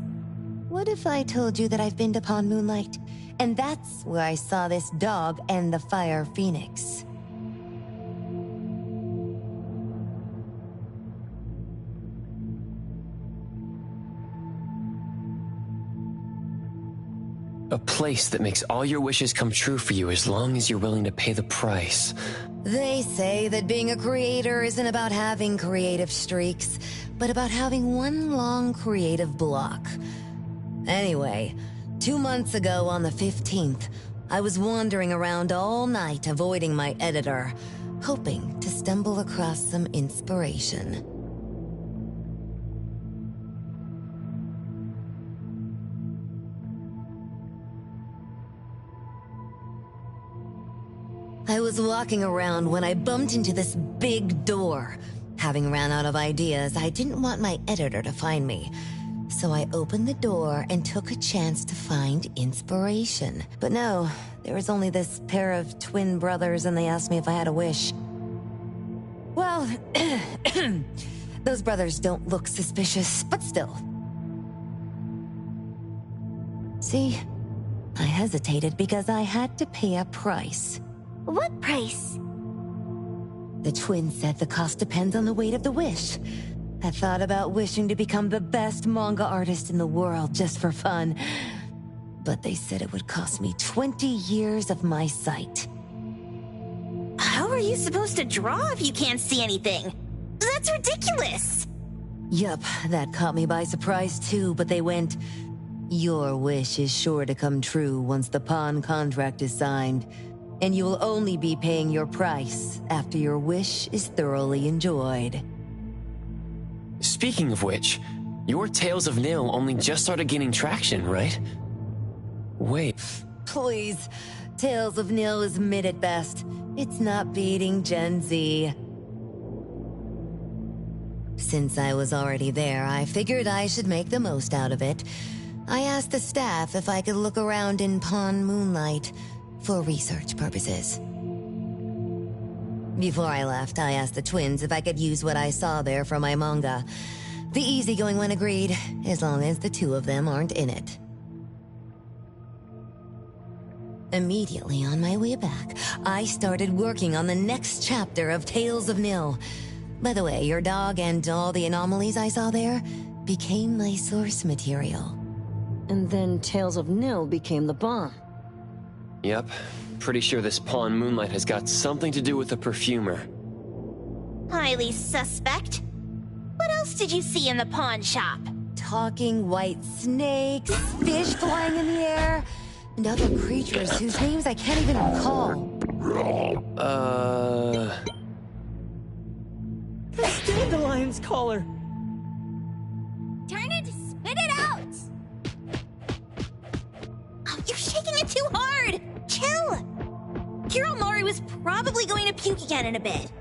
What if I told you that I've been to Pawn Moonlight? And that's where I saw this dog and the fire phoenix. A place that makes all your wishes come true for you as long as you're willing to pay the price. They say that being a creator isn't about having creative streaks, but about having one long creative block. Anyway, 2 months ago on the 15th, I was wandering around all night avoiding my editor, hoping to stumble across some inspiration. I was walking around when I bumped into this big door. Having ran out of ideas, I didn't want my editor to find me. So I opened the door and took a chance to find inspiration. But no, there was only this pair of twin brothers and they asked me if I had a wish. Well, those brothers don't look suspicious, but still. See, I hesitated because I had to pay a price. What price? The twins said the cost depends on the weight of the wish. I thought about wishing to become the best manga artist in the world just for fun. But they said it would cost me 20 years of my sight. How are you supposed to draw if you can't see anything? That's ridiculous! Yup, that caught me by surprise too, but they went, "Your wish is sure to come true once the pawn contract is signed. And you will only be paying your price after your wish is thoroughly enjoyed." Speaking of which, your Tales of Nil only just started gaining traction, right? Wait. Please, Tales of Nil is mid at best. It's not beating Gen Z. Since I was already there, I figured I should make the most out of it. I asked the staff if I could look around in Pawn Moonlight for research purposes. Before I left, I asked the twins if I could use what I saw there for my manga. The easygoing one agreed, as long as the two of them aren't in it. Immediately on my way back, I started working on the next chapter of Tales of Nil. By the way, your dog and all the anomalies I saw there became my source material. And then Tales of Nil became the bomb. Yep. Pretty sure this Pawn Moonlight has got something to do with the perfumer. Highly suspect. What else did you see in the pawn shop? Talking white snakes, fish flying in the air, and other creatures whose names I can't even recall. That's Dandelion's collar! Turn it, spit it out! Oh, you're shaking it too hard! Chill! Hiromori was probably going to puke again in a bit.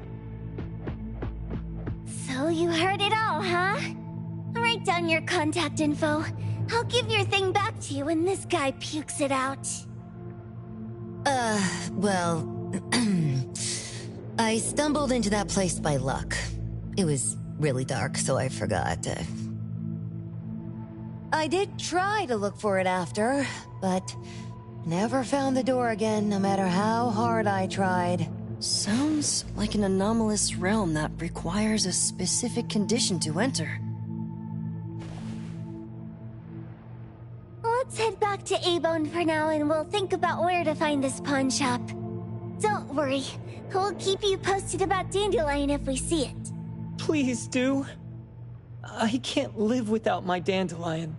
So you heard it all, huh? Write down your contact info. I'll give your thing back to you when this guy pukes it out. Well, I stumbled into that place by luck. It was really dark, so I forgot. I did try to look for it after, but never found the door again, no matter how hard I tried. Sounds like an anomalous realm that requires a specific condition to enter. Let's head back to A-Bone for now and we'll think about where to find this pawn shop. Don't worry, we'll keep you posted about Dandelion if we see it. Please do. I can't live without my Dandelion.